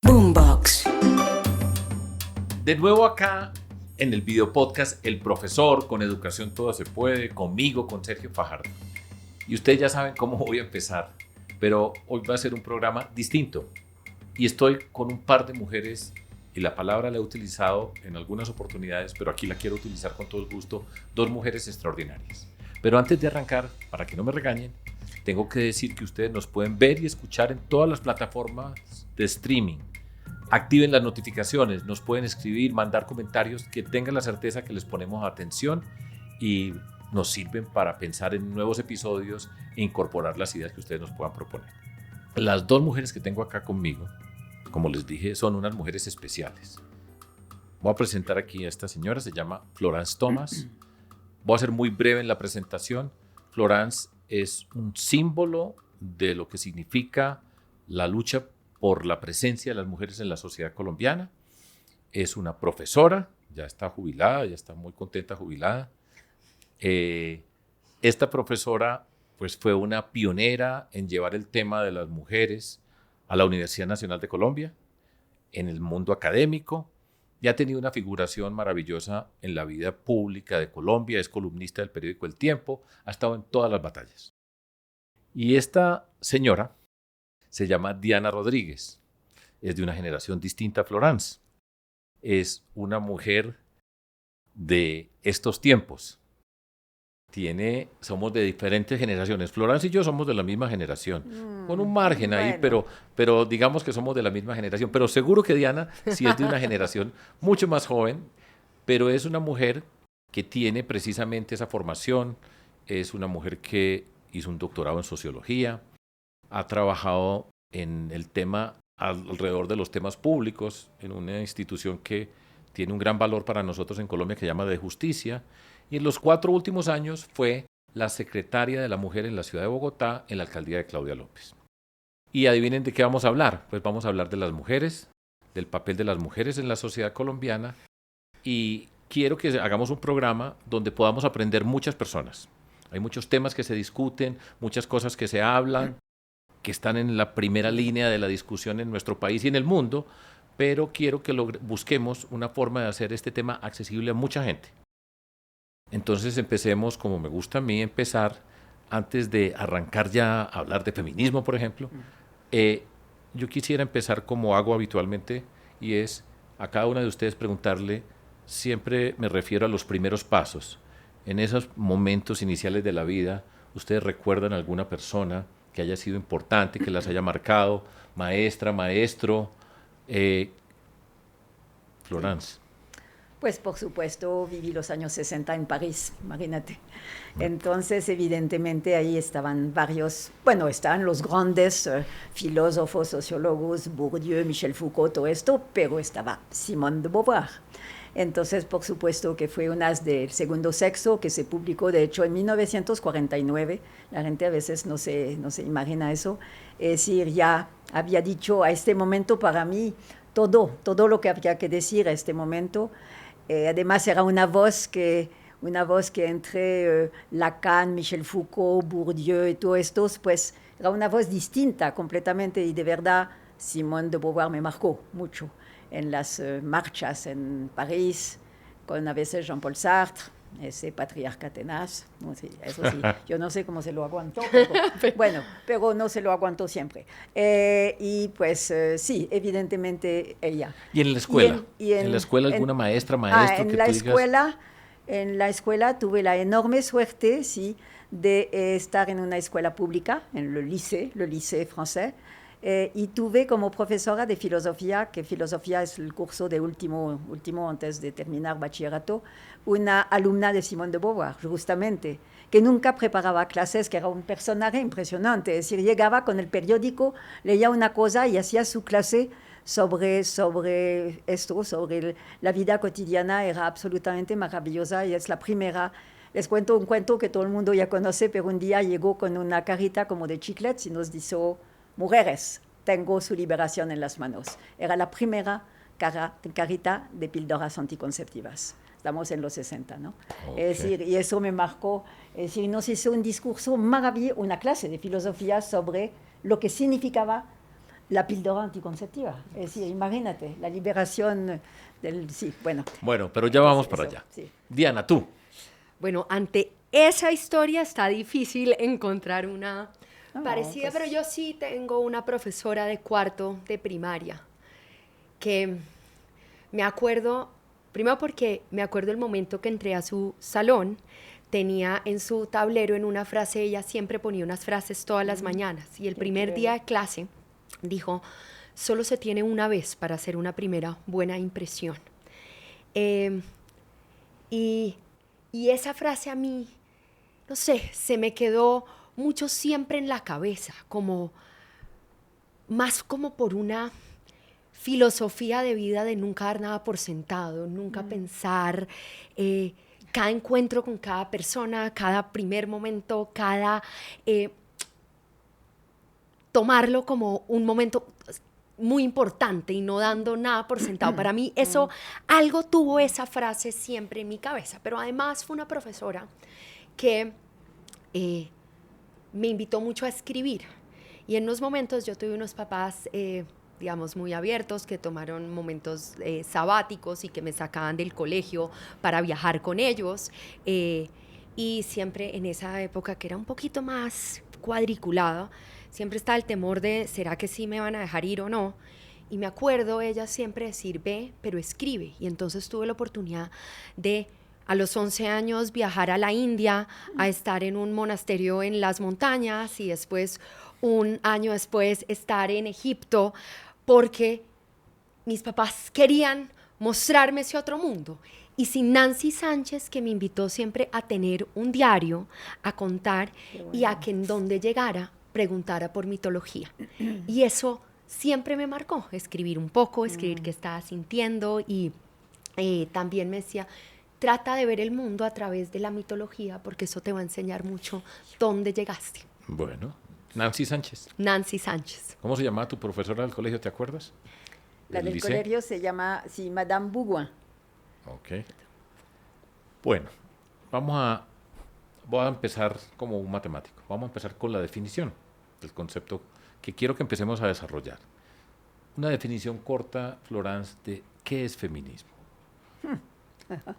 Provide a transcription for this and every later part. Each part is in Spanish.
Boombox. De nuevo acá en el video podcast El Profesor, con Educación Todo Se Puede, conmigo, con Sergio Fajardo. Y ustedes ya saben cómo voy a empezar, pero hoy va a ser un programa distinto. Y estoy con un par de mujeres, y la palabra la he utilizado en algunas oportunidades, pero aquí la quiero utilizar con todo el gusto, dos mujeres extraordinarias. Pero antes de arrancar, para que no me regañen, tengo que decir que ustedes nos pueden ver y escuchar en todas las plataformas de streaming. Activen las notificaciones, nos pueden escribir, mandar comentarios, que tengan la certeza que les ponemos atención y nos sirven para pensar en nuevos episodios e incorporar las ideas que ustedes nos puedan proponer. Las dos mujeres que tengo acá conmigo, como les dije, son unas mujeres especiales. Voy a presentar aquí a esta señora, se llama Florence Thomas. Voy a ser muy breve en la presentación. Florence es un símbolo de lo que significa la lucha por la presencia de las mujeres en la sociedad colombiana. Es una profesora, ya está jubilada, ya está muy contenta jubilada. Esta profesora pues, fue una pionera en llevar el tema de las mujeres a la Universidad Nacional de Colombia, en el mundo académico, y ha tenido una figuración maravillosa en la vida pública de Colombia, es columnista del periódico El Tiempo, ha estado en todas las batallas. Y esta señora se llama Diana Rodríguez, es de una generación distinta a Florence, es una mujer de estos tiempos. Somos de diferentes generaciones. Florence y yo somos de la misma generación, con un margen ahí, pero digamos que somos de la misma generación. Pero seguro que Diana sí es de una generación mucho más joven, pero es una mujer que tiene precisamente esa formación, es una mujer que hizo un doctorado en sociología, ha trabajado en el tema, alrededor de los temas públicos, en una institución que tiene un gran valor para nosotros en Colombia que se llama De Justicia, y en los 4 últimos años fue la secretaria de la mujer en la ciudad de Bogotá, en la alcaldía de Claudia López. Y adivinen de qué vamos a hablar. Pues vamos a hablar de las mujeres, del papel de las mujeres en la sociedad colombiana, y quiero que hagamos un programa donde podamos aprender muchas personas. Hay muchos temas que se discuten, muchas cosas que se hablan, que están en la primera línea de la discusión en nuestro país y en el mundo, pero quiero que busquemos una forma de hacer este tema accesible a mucha gente. Entonces empecemos, como me gusta a mí empezar, antes de arrancar ya a hablar de feminismo, por ejemplo, yo quisiera empezar como hago habitualmente, y es a cada una de ustedes preguntarle, siempre me refiero a los primeros pasos. En esos momentos iniciales de la vida, ¿ustedes recuerdan a alguna persona que haya sido importante, que las haya marcado? Maestra, maestro, Florence. Pues por supuesto viví los años 60 en París, imagínate. Entonces evidentemente ahí estaban estaban los grandes filósofos, sociólogos, Bourdieu, Michel Foucault, todo esto, pero estaba Simone de Beauvoir. Entonces por supuesto que fue una del segundo sexo que se publicó de hecho en 1949, la gente a veces no se imagina eso, es decir, ya había dicho a este momento para mí todo lo que había que decir a este momento. Además era una voz que entre Lacan, Michel Foucault, Bourdieu y todos estos, pues era una voz distinta completamente, y de verdad Simone de Beauvoir me marcó mucho en las marchas en París, con a veces Jean-Paul Sartre, ese patriarca tenaz, no sé, eso sí, yo no sé cómo se lo aguantó, pero no se lo aguantó siempre. Y pues sí, evidentemente ella. ¿Y en la escuela? ¿En la escuela alguna maestra, maestro que tú digas? En la escuela tuve la enorme suerte, sí, de estar en una escuela pública, en le lycée français, y tuve como profesora de filosofía, que filosofía es el curso de último antes de terminar bachillerato, una alumna de Simone de Beauvoir, justamente, que nunca preparaba clases, que era un personaje impresionante, es decir, llegaba con el periódico, leía una cosa y hacía su clase sobre esto, sobre la vida cotidiana, era absolutamente maravillosa, y es la primera. Les cuento un cuento que todo el mundo ya conoce, pero un día llegó con una carita como de chiclets y nos dijo: mujeres, tengo su liberación en las manos. Era la primera carita de píldoras anticonceptivas. Estamos en los 60, ¿no? Okay. Es decir, y eso me marcó. Es decir, nos hizo un discurso maravilloso, una clase de filosofía sobre lo que significaba La píldora anticonceptiva. Es decir, imagínate, la liberación del... Sí, bueno. Bueno, pero ya vamos para allá. Sí. Diana, tú. Bueno, ante esa historia está difícil encontrar una parecida, pues... pero yo sí tengo una profesora de cuarto de primaria que me acuerdo, primero porque me acuerdo el momento que entré a su salón, tenía en su tablero, en una frase, ella siempre ponía unas frases todas las mañanas, y el primer día de clase dijo: solo se tiene una vez para hacer una primera buena impresión. Y esa frase a mí, no sé, se me quedó mucho siempre en la cabeza, como más como por una filosofía de vida de nunca dar nada por sentado, nunca pensar cada encuentro con cada persona, cada primer momento, cada tomarlo como un momento muy importante y no dando nada por sentado. Para mí eso, algo tuvo esa frase siempre en mi cabeza, pero además fue una profesora que me invitó mucho a escribir, y en unos momentos yo tuve unos papás digamos muy abiertos, que tomaron momentos sabáticos y que me sacaban del colegio para viajar con ellos, y siempre en esa época, que era un poquito más cuadriculada, siempre estaba el temor de ¿será que sí me van a dejar ir o no? Y me acuerdo ella siempre decir: ve, pero escribe. Y entonces tuve la oportunidad de, a los 11 años, viajar a la India, a estar en un monasterio en las montañas, y después, un año después, estar en Egipto, porque mis papás querían mostrarme ese otro mundo. Y sin Nancy Sánchez, que me invitó siempre a tener un diario, a contar, y a que en donde llegara preguntara por mitología. Y eso siempre me marcó, escribir un poco, escribir qué estaba sintiendo, y también me decía: trata de ver el mundo a través de la mitología, porque eso te va a enseñar mucho dónde llegaste. Bueno, Nancy Sánchez. Nancy Sánchez. ¿Cómo se llamaba tu profesora del colegio, te acuerdas? La del colegio se llama, sí, Madame Bougoin. Ok. Bueno, voy a empezar como un matemático. Vamos a empezar con la definición del concepto que quiero que empecemos a desarrollar. Una definición corta, Florence, de qué es feminismo.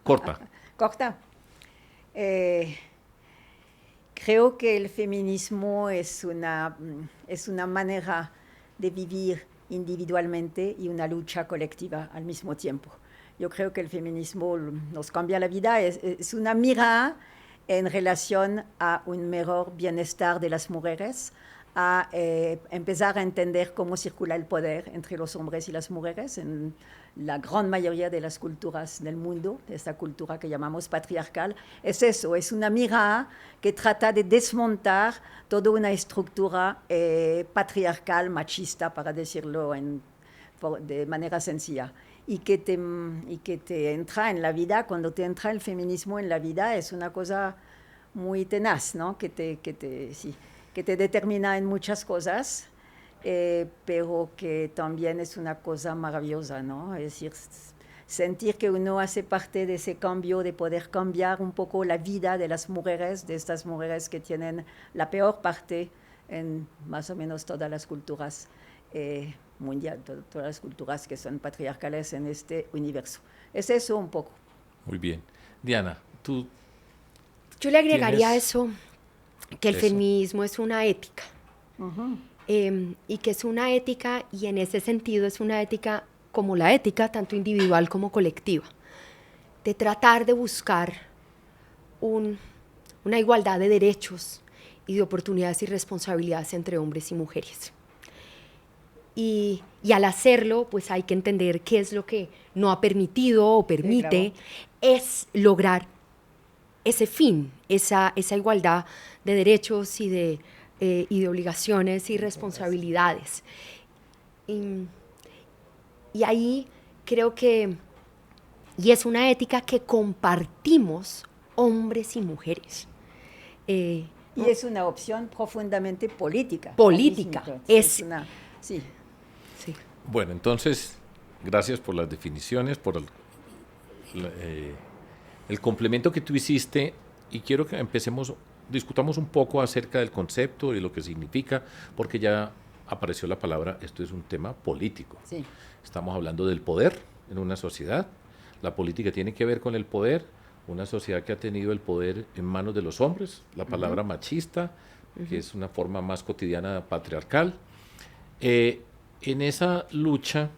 Corta. Corta. Creo que el feminismo es una manera de vivir individualmente y una lucha colectiva al mismo tiempo. Yo creo que el feminismo nos cambia la vida, es una mirada en relación a un mejor bienestar de las mujeres, a empezar a entender cómo circula el poder entre los hombres y las mujeres en la gran mayoría de las culturas del mundo, de esta cultura que llamamos patriarcal. Es eso, es una mirada que trata de desmontar toda una estructura patriarcal, machista, para decirlo de manera sencilla. Y que te entra en la vida, cuando te entra el feminismo en la vida, es una cosa muy tenaz, ¿no? Que te determina en muchas cosas, pero que también es una cosa maravillosa, ¿no? Es decir, sentir que uno hace parte de ese cambio, de poder cambiar un poco la vida de las mujeres, de estas mujeres que tienen la peor parte en más o menos todas las culturas mundial, todas las culturas que son patriarcales en este universo. Es eso un poco. Muy bien. Diana, tú... Yo le agregaría eso, que el feminismo es una ética. Y que es una ética, y en ese sentido es una ética como la ética, tanto individual como colectiva, de tratar de buscar una igualdad de derechos y de oportunidades y responsabilidades entre hombres y mujeres. Y al hacerlo, pues hay que entender qué es lo que no ha permitido o permite, es lograr ese fin, esa igualdad de derechos y de obligaciones y responsabilidades. Y ahí creo que, y es una ética que compartimos hombres y mujeres. Y es una opción profundamente política. Política. Es una, sí. Sí. Bueno, entonces, gracias por las definiciones, por el complemento que tú hiciste, y quiero que discutamos un poco acerca del concepto y lo que significa, porque ya apareció la palabra, esto es un tema político. Sí. Estamos hablando del poder en una sociedad. La política tiene que ver con el poder. Una sociedad que ha tenido el poder en manos de los hombres, la palabra machista, que es una forma más cotidiana patriarcal. En esa lucha,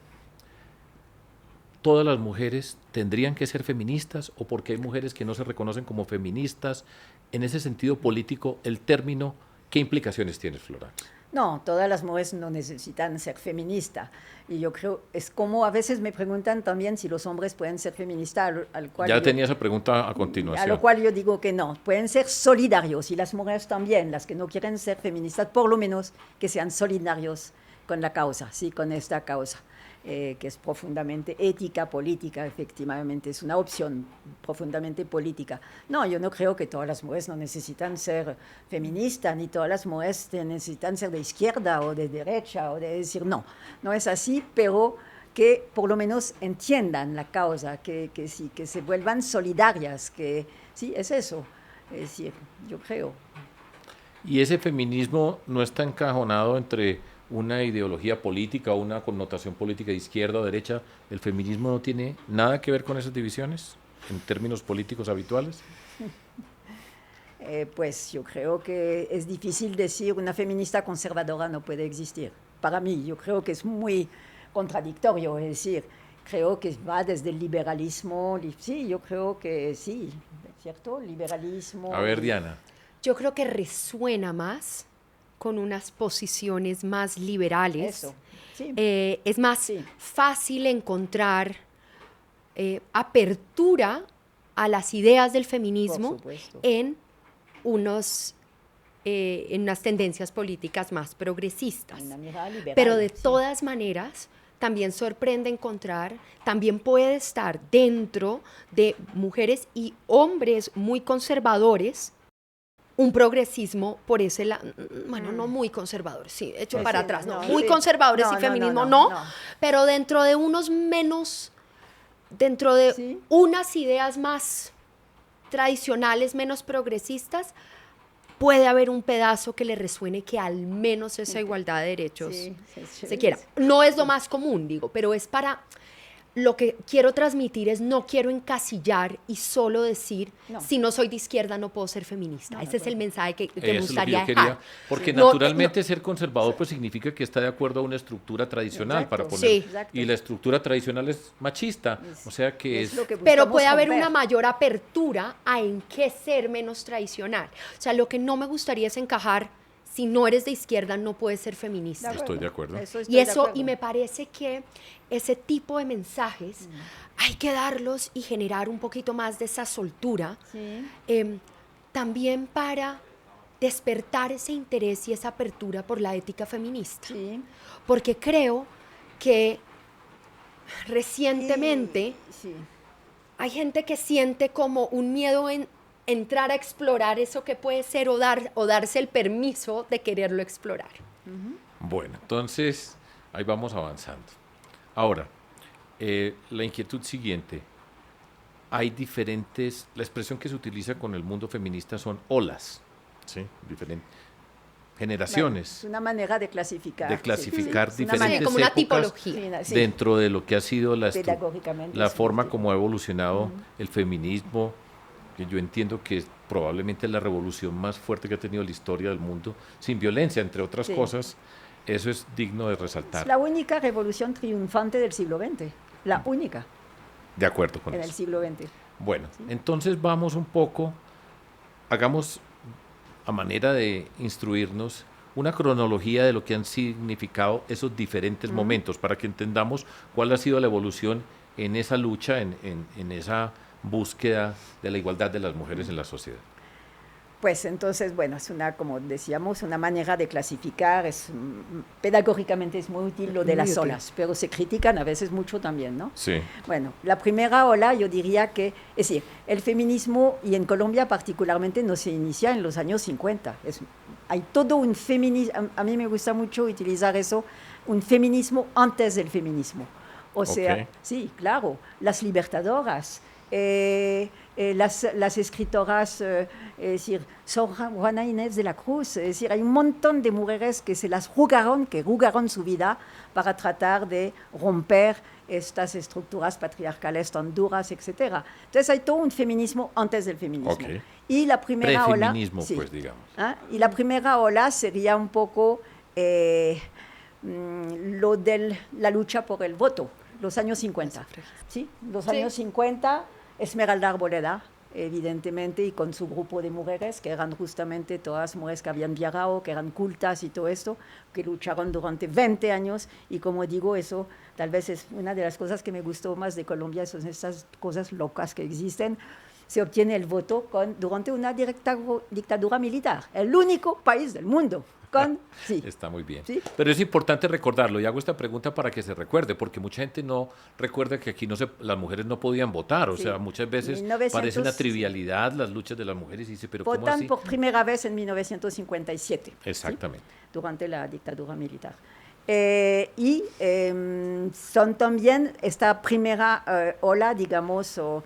¿todas las mujeres tendrían que ser feministas o porque hay mujeres que no se reconocen como feministas? En ese sentido político, el término, ¿qué implicaciones tiene, Florence? No, todas las mujeres no necesitan ser feministas. Y yo creo, es como a veces me preguntan también si los hombres pueden ser feministas, al cual Ya tenía esa pregunta a continuación. A lo cual yo digo que no, pueden ser solidarios, y las mujeres también, las que no quieren ser feministas, por lo menos que sean solidarios con la causa, sí, con esta causa, que es profundamente ética, política, efectivamente, es una opción profundamente política. No, yo no creo que todas las mujeres no necesitan ser feministas, ni todas las mujeres necesitan ser de izquierda o de derecha, o de decir, no, no es así, pero que por lo menos entiendan la causa, que sí, que se vuelvan solidarias, que sí, es eso, es decir, yo creo. ¿Y ese feminismo no está encajonado entre una ideología política o una connotación política de izquierda o derecha? ¿El feminismo no tiene nada que ver con esas divisiones en términos políticos habituales? Pues yo creo que es difícil decir una feminista conservadora no puede existir. Para mí, yo creo que es muy contradictorio, es decir, creo que va desde el liberalismo, sí, yo creo que sí, ¿cierto? Liberalismo. A ver, Diana. Yo creo que resuena más con unas posiciones más liberales. Eso, sí. Es más fácil encontrar apertura a las ideas del feminismo en unas tendencias políticas más progresistas. Liberal, pero de todas maneras, también sorprende encontrar, también puede estar dentro de mujeres y hombres muy conservadores, un progresismo por ese lado, bueno, no muy conservadores, sí, hecho para atrás, no, muy conservadores y feminismo no, pero dentro de unos menos, dentro de unas ideas más tradicionales, menos progresistas, puede haber un pedazo que le resuene que al menos esa igualdad de derechos se quiera. No es lo más común, digo, pero es para... Lo que quiero transmitir es no quiero encasillar y solo decir si no soy de izquierda no puedo ser feminista. Ese es el mensaje que me gustaría dejar. Porque naturalmente ser conservador pues significa que está de acuerdo a una estructura tradicional para poner. Y la estructura tradicional es machista, o sea que es... Pero puede haber una mayor apertura a en qué ser menos tradicional. O sea, lo que no me gustaría es encajar, si no eres de izquierda no puedes ser feminista. Estoy de acuerdo. Y me parece que ese tipo de mensajes hay que darlos y generar un poquito más de esa soltura, también para despertar ese interés y esa apertura por la ética feminista. Porque creo que recientemente hay gente que siente como un miedo en entrar a explorar eso que puede ser o darse el permiso de quererlo explorar. Bueno, entonces ahí vamos avanzando. Ahora, la inquietud siguiente. Hay diferentes, la expresión que se utiliza con el mundo feminista son olas, ¿sí? Diferentes generaciones. Es una manera de clasificar. De clasificar diferentes como una épocas tipología. dentro de lo que ha sido la forma sí. como ha evolucionado el feminismo, que yo entiendo que es probablemente la revolución más fuerte que ha tenido la historia del mundo, sin violencia, entre otras cosas. Eso es digno de resaltar. Es la única revolución triunfante del siglo XX, la única. De acuerdo con eso. En el siglo XX. Bueno, entonces vamos un poco, hagamos a manera de instruirnos una cronología de lo que han significado esos diferentes momentos, para que entendamos cuál ha sido la evolución en esa lucha, en esa búsqueda de la igualdad de las mujeres en la sociedad. Pues entonces, bueno, es una, como decíamos, una manera de clasificar, pedagógicamente es muy útil lo de las olas, pero se critican a veces mucho también, ¿no? Sí. Bueno, la primera ola yo diría que, es decir, el feminismo, y en Colombia particularmente, no se inicia en los años 50. Hay todo un feminismo, a mí me gusta mucho utilizar eso, un feminismo antes del feminismo. O sea, sí, claro, las libertadoras, las escritoras, es decir, Sor Juana Inés de la Cruz, es decir, hay un montón de mujeres que se las jugaron, que jugaron su vida para tratar de romper estas estructuras patriarcales tan duras, etc. Entonces hay todo un feminismo antes del feminismo. Okay. Y la primera ola... Prefeminismo, sí, pues, digamos. Y la primera ola sería un poco lo de la lucha por el voto, los años 50. ¿Sí? Los años 50, Esmeralda Arboleda, evidentemente, y con su grupo de mujeres, que eran justamente todas mujeres que habían viajado, que eran cultas y todo esto, que lucharon durante 20 años, y como digo, eso tal vez es una de las cosas que me gustó más de Colombia, son estas cosas locas que existen. Se obtiene el voto durante una dictadura militar, el único país del mundo. Sí. Está muy bien. ¿Sí? Pero es importante recordarlo, y hago esta pregunta para que se recuerde, porque mucha gente no recuerda que aquí las mujeres no podían votar, o sea, muchas veces parece una trivialidad las luchas de las mujeres, y dice, pero ¿cómo así? Votan por primera vez en 1957. Exactamente. ¿Sí? Durante la dictadura militar. Son también esta primera ola, digamos, o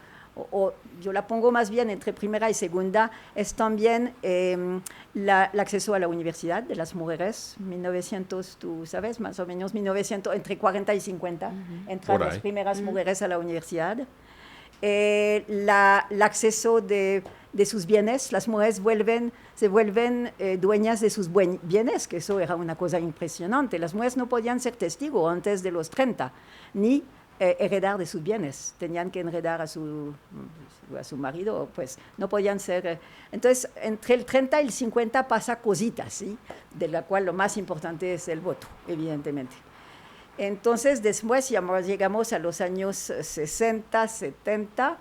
yo la pongo más bien entre primera y segunda, es también el acceso a la universidad de las mujeres, 1900, tú sabes, más o menos 1900, entre 40 y 50, entran las primeras mujeres a la universidad. El acceso de sus bienes, las mujeres se vuelven dueñas de sus bienes, que eso era una cosa impresionante. Las mujeres no podían ser testigos antes de los 30, ni heredar de sus bienes, tenían que heredar a su marido, pues no podían ser. Entonces, entre el 30 y el 50 pasa cositas, ¿sí? De la cual lo más importante es el voto, evidentemente. Entonces, después llegamos a los años 60, 70,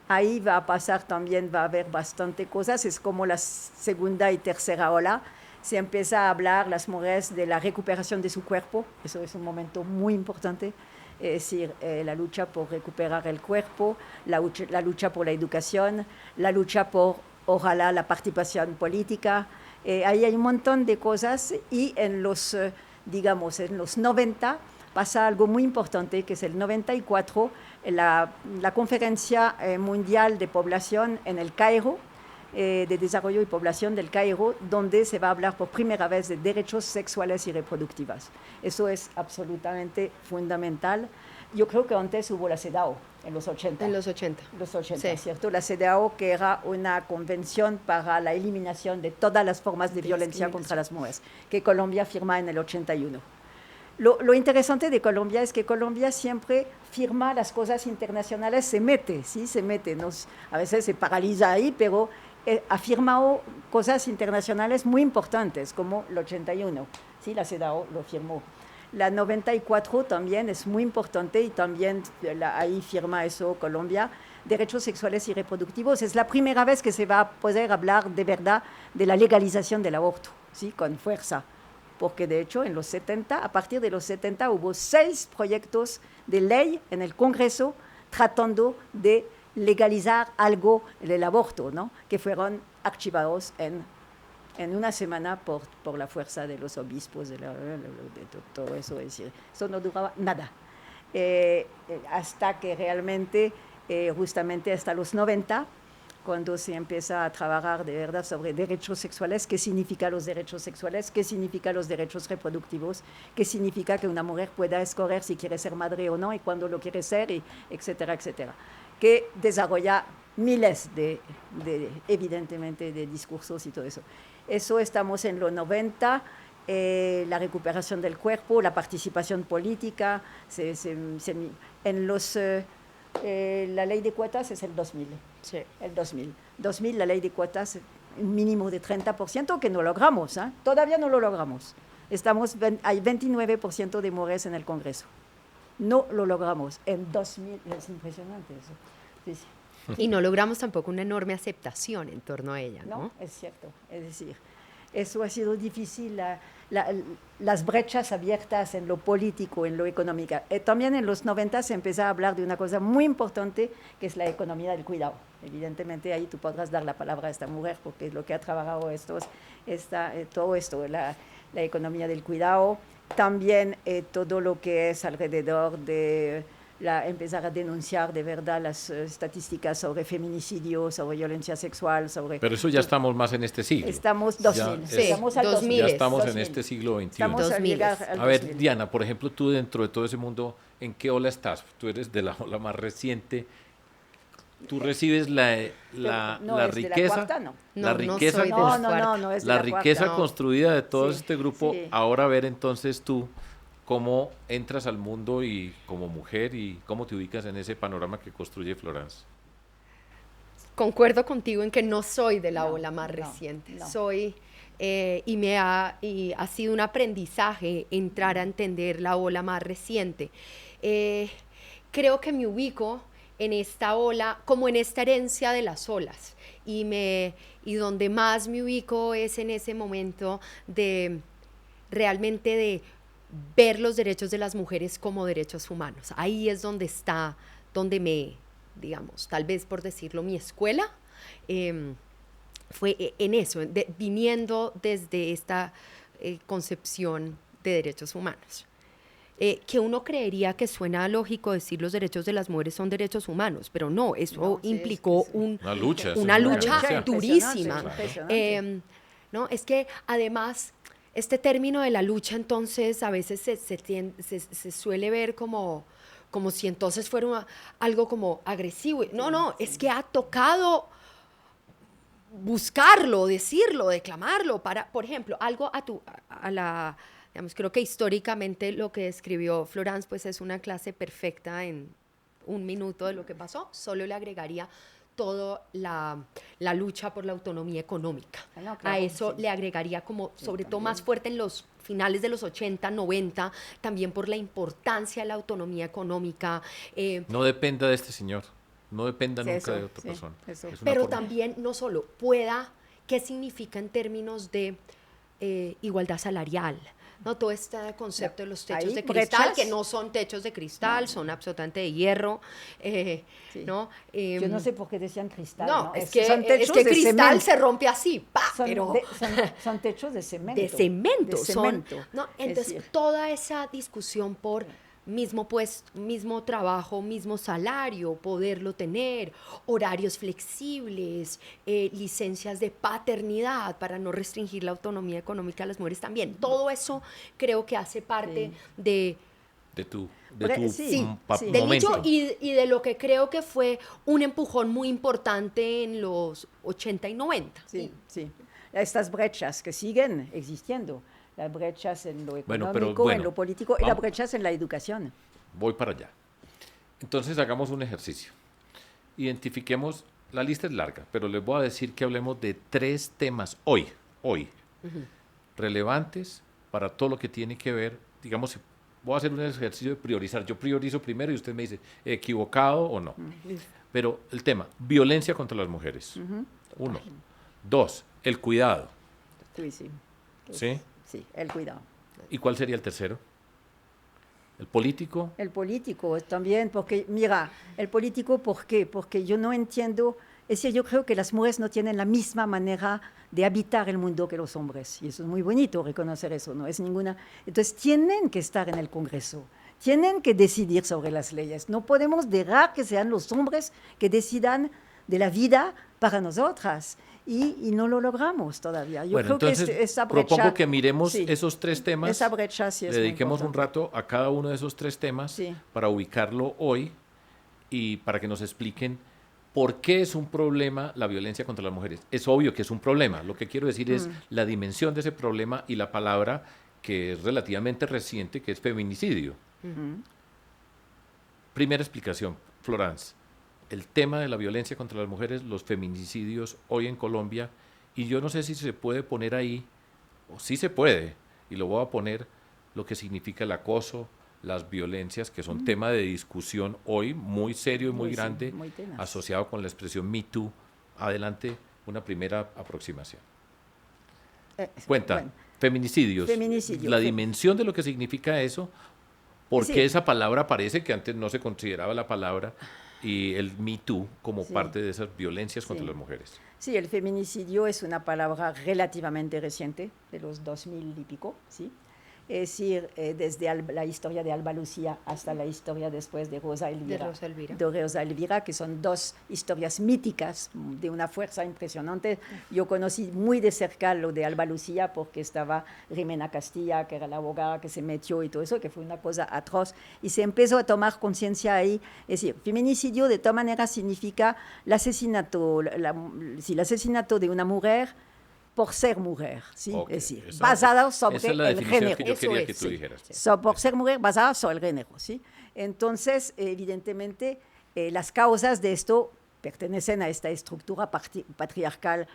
ahí va a pasar también, va a haber bastante cosas, es como la segunda y tercera ola, se empieza a hablar las mujeres de la recuperación de su cuerpo, eso es un momento muy importante, es decir, la lucha por recuperar el cuerpo, la lucha por la educación, la lucha por, ojalá, la participación política. Ahí hay un montón de cosas y en los 90 pasa algo muy importante, que es el 94, la Conferencia Mundial de Población en el Cairo, de Desarrollo y Población del Cairo, donde se va a hablar por primera vez de derechos sexuales y reproductivos. Eso es absolutamente fundamental. Yo creo que antes hubo la CEDAW, en los 80. En los 80. Los 80, sí. ¿Cierto? La CEDAW, que era una convención para la eliminación de todas las formas de violencia contra las mujeres, que Colombia firma en el 81. Lo interesante de Colombia es que Colombia siempre firma las cosas internacionales, se mete, ¿sí? Se mete, a veces se paraliza ahí, pero ha firmado cosas internacionales muy importantes, como el 81, ¿sí? La CEDAW lo firmó. La 94 también es muy importante y también ahí firma eso Colombia, derechos sexuales y reproductivos. Es la primera vez que se va a poder hablar de verdad de la legalización del aborto, ¿sí? Con fuerza. Porque de hecho en los 70, a partir de los 70 hubo 6 proyectos de ley en el Congreso tratando de legalizar algo del aborto, ¿no? Que fueron archivados en una semana por la fuerza de los obispos, de todo eso. Es decir, eso no duraba nada. Hasta que realmente, justamente hasta los 90, cuando se empieza a trabajar de verdad sobre derechos sexuales, qué significan los derechos sexuales, qué significan los derechos reproductivos, qué significa que una mujer pueda escoger si quiere ser madre o no y cuándo lo quiere ser, y etcétera, etcétera. Que desarrolla miles evidentemente, de discursos y todo eso. Eso estamos en los 90, la recuperación del cuerpo, la participación política, en los... la ley de cuotas es el 2000. Sí. El 2000, la ley de cuotas, un mínimo de 30%, que no logramos, ¿eh? Todavía no lo logramos. Hay 29% de mujeres en el Congreso. No lo logramos. En 2000, es impresionante eso. Sí, sí. Y no logramos tampoco una enorme aceptación en torno a ella, ¿no? No, es cierto. Es decir, eso ha sido difícil, las brechas abiertas en lo político, en lo económico. También en los 90 se empezó a hablar de una cosa muy importante, que es la economía del cuidado. Evidentemente ahí tú podrás dar la palabra a esta mujer, porque es lo que ha trabajado todo esto, la economía del cuidado. También todo lo que es alrededor de empezar a denunciar de verdad las estadísticas sobre feminicidio, sobre violencia sexual, sobre... Pero eso ya estamos más en este siglo. Estamos Ya 2000, es- estamos al 2000. 2000. Ya estamos 2000. en este siglo XXI. Estamos al 2000. llegar al A ver, 2000. Diana, por ejemplo, tú dentro de todo ese mundo, ¿en qué ola estás? Tú eres de la ola más reciente. Tú recibes la No, es de la riqueza, cuarta, no. la No, no riqueza, soy de No, la no, cuarta. no es de la la riqueza cuarta. construida de todo Sí, este grupo. sí. Ahora ver entonces tú cómo entras al mundo y como mujer y cómo te ubicas en ese panorama que construye Florence. Concuerdo contigo en que no soy de la No, ola más no, reciente. no. Soy, y ha sido un aprendizaje entrar a entender la ola más reciente. Creo que me ubico en esta ola, como en esta herencia de las olas. Y donde más me ubico es en ese momento de realmente de ver los derechos de las mujeres como derechos humanos. Ahí es donde está, donde digamos, tal vez por decirlo, mi escuela fue en eso, viniendo desde esta concepción de derechos humanos. Que uno creería que suena lógico decir los derechos de las mujeres son derechos humanos, pero no, eso No, sí, implicó es que sí. Una lucha. una es lucha ganancia. durísima. Impresionante. ¿No? Es que además este término de la lucha entonces a veces se suele ver como si entonces fuera algo como agresivo. No, no, es que ha tocado buscarlo, decirlo, declamarlo, por ejemplo, algo digamos, creo que históricamente lo que escribió Florence pues es una clase perfecta en un minuto de lo que pasó, solo le agregaría toda la lucha por la autonomía económica. Ah, no, A claro, eso sí. le agregaría como, sobre todo también. más fuerte en los finales de los 80, 90, también por la importancia de la autonomía económica, No dependa de este señor. No dependa Sí, nunca eso, de otra sí, persona. eso. Es una pero forma. también no solo qué significa en términos de igualdad salarial, ¿no? Todo este concepto de los techos Hay de cristal, brechas. que no son techos de cristal, son absolutamente de hierro, Sí. ¿no? Yo no sé por qué decían cristal. No, Son techos que de cristal cemento. se rompe así, ¡pa! Son, pero son techos de cemento. de cemento, De cemento. ¿no? Es Entonces, decir, toda esa discusión por mismo trabajo, mismo salario, poderlo tener, horarios flexibles, licencias de paternidad para no restringir la autonomía económica de las mujeres también. Todo eso creo que hace parte Sí. De tu Sí, sí. del momento. nicho y de lo que creo que fue un empujón muy importante en los 80 y 90. sí, sí. Estas brechas que siguen existiendo, las brechas en lo económico, Bueno, pero en lo político y las vamos. brechas en la educación. Voy para allá. Entonces hagamos un ejercicio. Identifiquemos, la lista es larga, pero les voy a decir que hablemos de 3 temas hoy, relevantes para todo lo que tiene que ver, digamos, voy a hacer un ejercicio de priorizar. Yo priorizo primero y usted me dice, ¿equivocado o no? Pero el tema, violencia contra las mujeres. 1. 2, el cuidado. Sí, sí. ¿Sí? Sí, el cuidado. ¿Y cuál sería el tercero? ¿El político? El político también, porque, mira, el político, ¿por qué? Porque yo no entiendo, es decir, yo creo que las mujeres no tienen la misma manera de habitar el mundo que los hombres, y eso es muy bonito reconocer eso, no es ninguna. Entonces, tienen que estar en el Congreso, tienen que decidir sobre las leyes, no podemos dejar que sean los hombres que decidan de la vida para nosotras. Y no lo logramos todavía. Yo Bueno, creo entonces que esa brecha, propongo que miremos sí, esos 3 temas, esa brecha sí es le muy dediquemos un importante. rato a cada uno de esos 3 temas Sí. para ubicarlo hoy y para que nos expliquen por qué es un problema la violencia contra las mujeres. Es obvio que es un problema. Lo que quiero decir es la dimensión de ese problema y la palabra que es relativamente reciente, que es feminicidio. Primera explicación, Florence. El tema de la violencia contra las mujeres, los feminicidios hoy en Colombia, y yo no sé si se puede poner ahí, o sí se puede, y lo voy a poner, lo que significa el acoso, las violencias, que son tema de discusión hoy muy serio y muy Sí, grande, muy tenaz. asociado con la expresión Me Too. Adelante, una primera aproximación. Cuenta, Bueno, feminicidios, Feminicidio. la dimensión de lo que significa eso, por Sí. qué esa palabra aparece, que antes no se consideraba la palabra, y el Me Too como Sí. parte de esas violencias contra Sí. las mujeres. Sí, el feminicidio es una palabra relativamente reciente, de los 2000 y pico, ¿sí? es decir, desde la historia de Alba Lucía hasta la historia después de Rosa Elvira. De Rosa Elvira, que son dos historias míticas de una fuerza impresionante. Yo conocí muy de cerca lo de Alba Lucía porque estaba Jimena Castilla, que era la abogada que se metió y todo eso, que fue una cosa atroz. Y se empezó a tomar conciencia ahí. Es decir, feminicidio de todas maneras significa el asesinato de una mujer por ser mujer, ¿sí? Okay, es decir, basada sobre esa es la el género. que yo quería que tú dijeras. Por ser mujer basada sobre el género, ¿sí? Entonces, evidentemente, las causas de esto pertenecen a esta estructura patriarcal,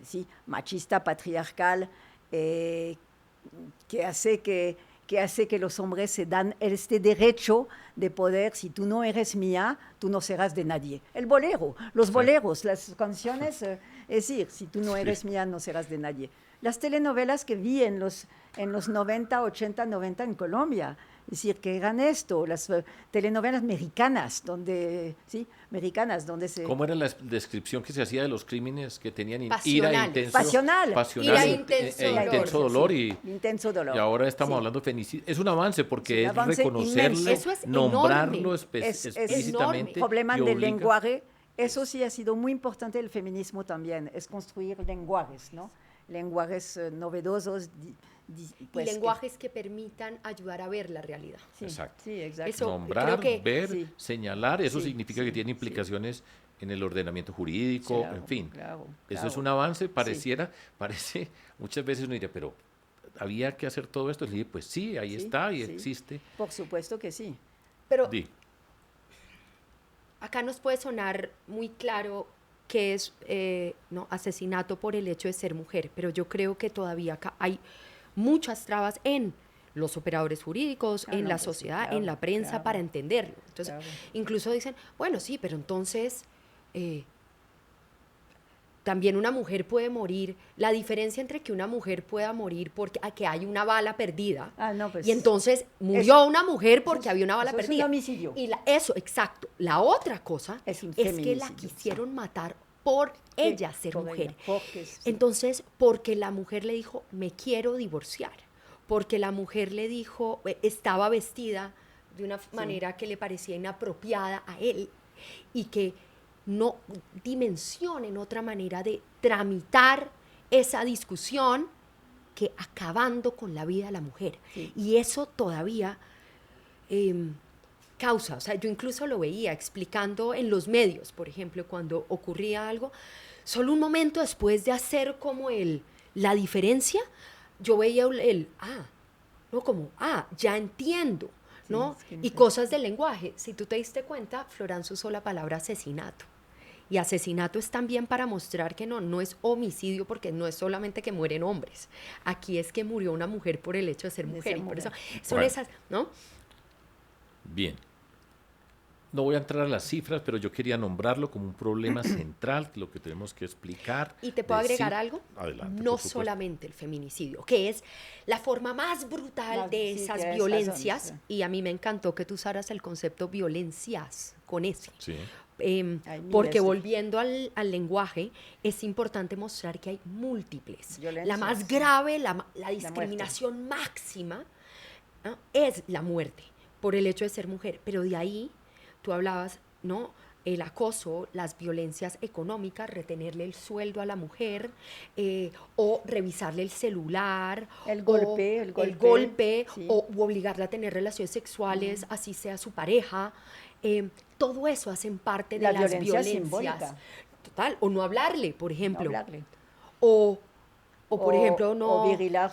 ¿sí? Machista, patriarcal, que hace que los hombres se dan este derecho de poder, si tú no eres mía, tú no serás de nadie. El bolero, los boleros, las canciones, es decir, si tú no eres mía, no serás de nadie. Las telenovelas que vi en los 90, 80, 90 en Colombia, es decir, que eran esto, las telenovelas mexicanas, donde se... ¿Cómo era la descripción que se hacía de los crímenes que tenían Pasional. Pasional intenso dolor? Intenso dolor. Y ahora estamos hablando de feminicidio. Es un avance porque es reconocerlo, es nombrarlo El explícitamente. problema del lenguaje, eso sí ha sido muy importante el feminismo también, es construir lenguajes, ¿no? Lenguajes novedosos. Pues, y lenguajes que permitan ayudar a ver la realidad. Sí, exacto. Sí, exacto. Eso, nombrar, ver, sí. señalar, eso significa que tiene implicaciones en el ordenamiento jurídico, Claro, en fin. claro. Eso es un avance, parece, muchas veces uno diría, pero ¿había que hacer todo esto? Le dije, pues sí, ahí está y existe. Por supuesto que sí. Pero acá nos puede sonar muy claro que es asesinato por el hecho de ser mujer, pero yo creo que todavía acá hay muchas trabas en los operadores jurídicos, en la sociedad, en la prensa, para entenderlo. Entonces, incluso dicen, bueno, sí, pero entonces también una mujer puede morir. La diferencia entre que una mujer pueda morir porque que hay una bala perdida y entonces murió una mujer porque había una bala perdida. Es un homicidio. Eso, exacto. La otra cosa es que la quisieron matar por ella ser mujer. Entonces, porque la mujer le dijo, me quiero divorciar. Porque la mujer le dijo, estaba vestida de una manera que le parecía inapropiada a él y que no dimensionen otra manera de tramitar esa discusión que acabando con la vida de la mujer. Sí. Y eso todavía causa, o sea, yo incluso lo veía explicando en los medios, por ejemplo, cuando ocurría algo, solo un momento después de hacer como la diferencia, yo veía ya entiendo, ¿no? Sí, y cosas del lenguaje. Si tú te diste cuenta, Florence usó la palabra asesinato. Y asesinato es también para mostrar que no es homicidio, porque no es solamente que mueren hombres. Aquí es que murió una mujer por el hecho de ser mujer. Y por eso son esas, ¿no? Bien. No voy a entrar a las cifras, pero yo quería nombrarlo como un problema central, lo que tenemos que explicar. ¿Y te puedo agregar algo? Adelante, no solamente el feminicidio, que es la forma más brutal de esas violencias, y a mí me encantó que tú usaras el concepto violencias con ese. Sí. Porque volviendo al lenguaje, es importante mostrar que hay múltiples. La más grave, la discriminación máxima, ¿no? Es la muerte por el hecho de ser mujer, pero de ahí tú hablabas, ¿no? El acoso, las violencias económicas, retenerle el sueldo a la mujer, o revisarle el celular, el golpe, sí. O obligarla a tener relaciones sexuales, así sea su pareja. Todo eso hacen parte de las violencias. Simbólica. Total, o no hablarle, por ejemplo. No hablarle. O por ejemplo, no... O virilar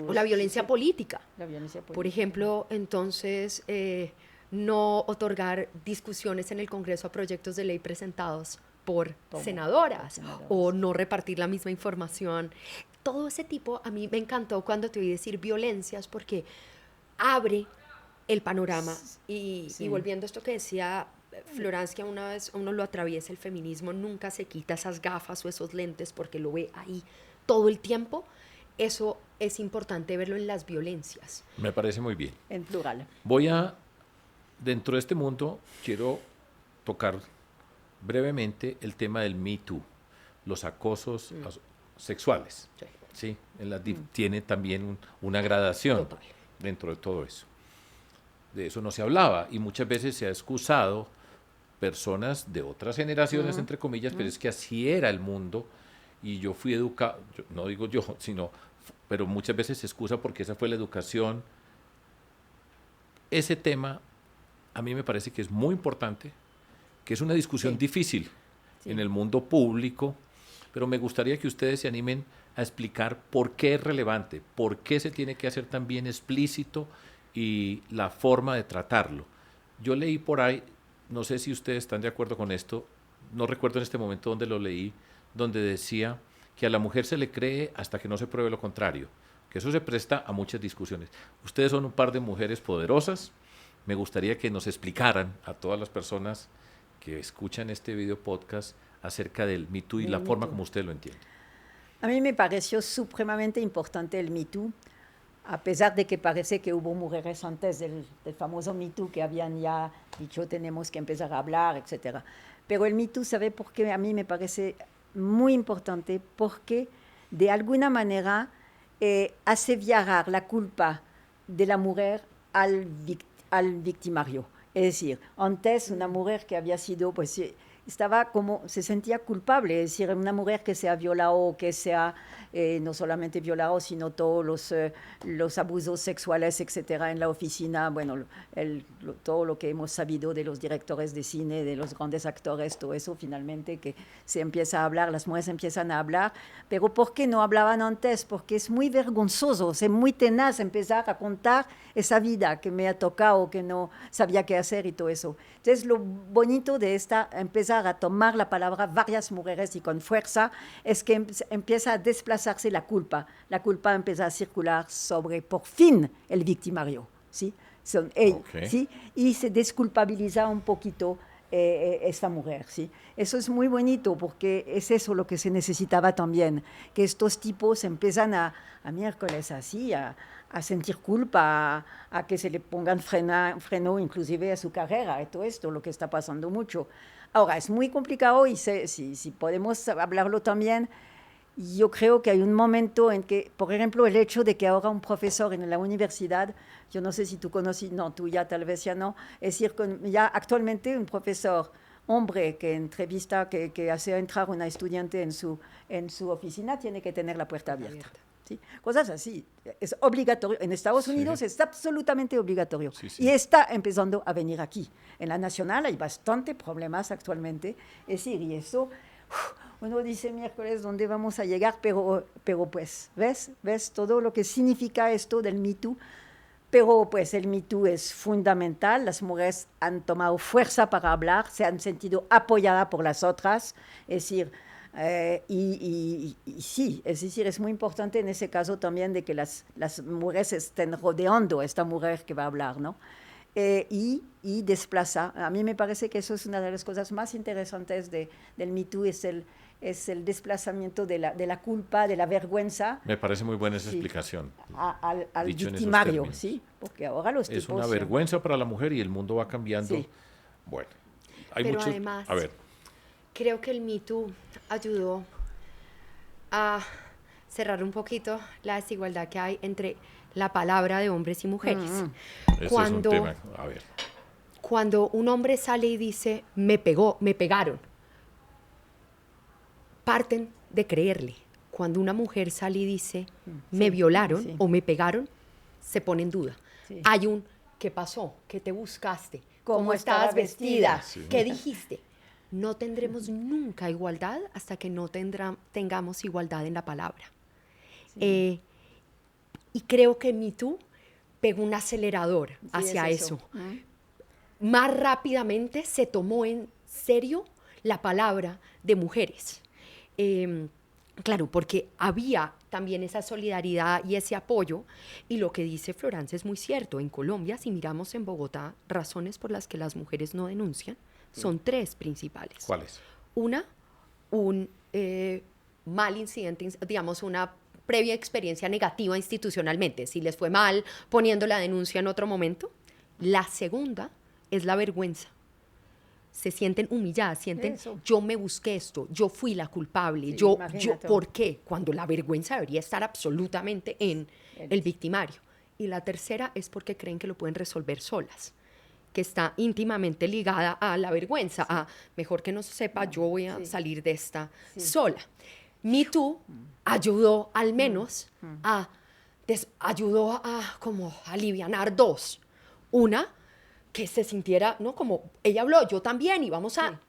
o la violencia política. La violencia política. Por ejemplo, entonces... no otorgar discusiones en el Congreso a proyectos de ley presentados por senadoras, o no repartir la misma información. Todo ese tipo, a mí me encantó cuando te oí decir violencias, porque abre el panorama. Y volviendo a esto que decía Florence, que una vez uno lo atraviesa el feminismo, nunca se quita esas gafas o esos lentes porque lo ve ahí todo el tiempo. Eso es importante verlo en las violencias. Me parece muy bien. En plural. Dentro de este mundo, quiero tocar brevemente el tema del Me Too, los acosos sexuales. Sí. Sí, tiene también una gradación Total. dentro de todo eso. De eso no se hablaba y muchas veces se ha excusado personas de otras generaciones, entre comillas, pero es que así era el mundo y yo fui educado, no digo yo, pero muchas veces se excusa porque esa fue la educación. Ese tema a mí me parece que es muy importante, que es una discusión difícil en el mundo público, pero me gustaría que ustedes se animen a explicar por qué es relevante, por qué se tiene que hacer tan bien explícito y la forma de tratarlo. Yo leí por ahí, no sé si ustedes están de acuerdo con esto, no recuerdo en este momento dónde lo leí, donde decía que a la mujer se le cree hasta que no se pruebe lo contrario, que eso se presta a muchas discusiones. Ustedes son un par de mujeres poderosas, me gustaría que nos explicaran a todas las personas que escuchan este video podcast acerca del Me Too y la forma como usted lo entiende. A mí me pareció supremamente importante el Me Too, a pesar de que parece que hubo mujeres antes del famoso Me Too que habían ya dicho tenemos que empezar a hablar, etc. Pero el Me Too, ¿sabe por qué? A mí me parece muy importante porque de alguna manera hace viajar la culpa de la mujer al victimario. Es decir, antes una mujer que había sido, pues estaba como, se sentía culpable, es decir, una mujer que se ha violado, que se ha no solamente violado, sino todos los abusos sexuales, etcétera, en la oficina, bueno, todo lo que hemos sabido de los directores de cine, de los grandes actores, todo eso, finalmente que se empieza a hablar, las mujeres empiezan a hablar, pero ¿por qué no hablaban antes? Porque es muy vergonzoso, es muy tenaz empezar a contar esa vida que me ha tocado, que no sabía qué hacer y todo eso. Entonces, lo bonito de empezar a tomar la palabra varias mujeres y con fuerza, es que empieza a desplazarse la culpa empieza a circular sobre, por fin, el victimario, ¿sí? Son ellos, ¿sí? Y se desculpabiliza un poquito esta mujer, ¿sí? Eso es muy bonito porque es eso lo que se necesitaba también, que estos tipos empiezan a miércoles así, a sentir culpa, a que se le pongan freno inclusive a su carrera, y todo esto, lo que está pasando mucho. Ahora, es muy complicado y si podemos hablarlo también, yo creo que hay un momento en que, por ejemplo, el hecho de que ahora un profesor en la universidad, yo no sé si tú conoces, no, tú ya tal vez ya no, es decir, ya actualmente un profesor hombre que entrevista, que hace entrar una estudiante en su oficina, tiene que tener la puerta abierta. ¿Sí? Cosas así, es obligatorio. En Estados Unidos es absolutamente obligatorio. Sí. Y está empezando a venir aquí. En la nacional hay bastante problemas actualmente. Es decir, y eso, uno dice miércoles, ¿dónde vamos a llegar? Pero pues, ¿ves todo lo que significa esto del Me Too? Pero pues el Me Too es fundamental, las mujeres han tomado fuerza para hablar, se han sentido apoyadas por las otras, es decir, y sí, es decir, es muy importante en ese caso también de que las mujeres estén rodeando a esta mujer que va a hablar, ¿no? Y desplaza, a mí me parece que eso es una de las cosas más interesantes del Me Too, es el desplazamiento de la culpa, de la vergüenza. Me parece muy buena esa explicación. Al victimario, sí, porque ahora los tipos... Es una vergüenza para la mujer y el mundo va cambiando. Sí. Bueno, hay pero muchos... Además, a ver. Creo que el Me Too ayudó a cerrar un poquito la desigualdad que hay entre la palabra de hombres y mujeres. Ese es un tema. A ver. Cuando un hombre sale y dice, me pegaron, parten de creerle. Cuando una mujer sale y dice, me violaron o me pegaron, se pone en duda. Sí. Hay un, ¿qué pasó? ¿Qué te buscaste? ¿Cómo estabas vestida? Sí. ¿Qué dijiste? No tendremos nunca igualdad hasta que no tengamos igualdad en la palabra. Sí. Y creo que Me Too pegó un acelerador hacia eso. Más rápidamente se tomó en serio la palabra de mujeres. Claro, porque había también esa solidaridad y ese apoyo, y lo que dice Florence es muy cierto. En Colombia, si miramos en Bogotá, razones por las que las mujeres no denuncian, son tres principales. ¿Cuáles? Una, un mal incidente, digamos, una previa experiencia negativa institucionalmente, si les fue mal poniendo la denuncia en otro momento. La segunda es la vergüenza. se sienten humilladas, sienten, Eso. yo me busqué esto, yo fui la culpable, Sí, yo, imagínate. ¿por qué? Cuando la vergüenza debería estar absolutamente en el victimario. Y la tercera es porque creen que lo pueden resolver solas, que está íntimamente ligada a la vergüenza, a mejor que no se sepa, yo voy a salir de esta sola. Me Too ayudó al menos ayudó a como alivianar dos. Una, que se sintiera, ¿no? Como ella habló, yo también, y vamos a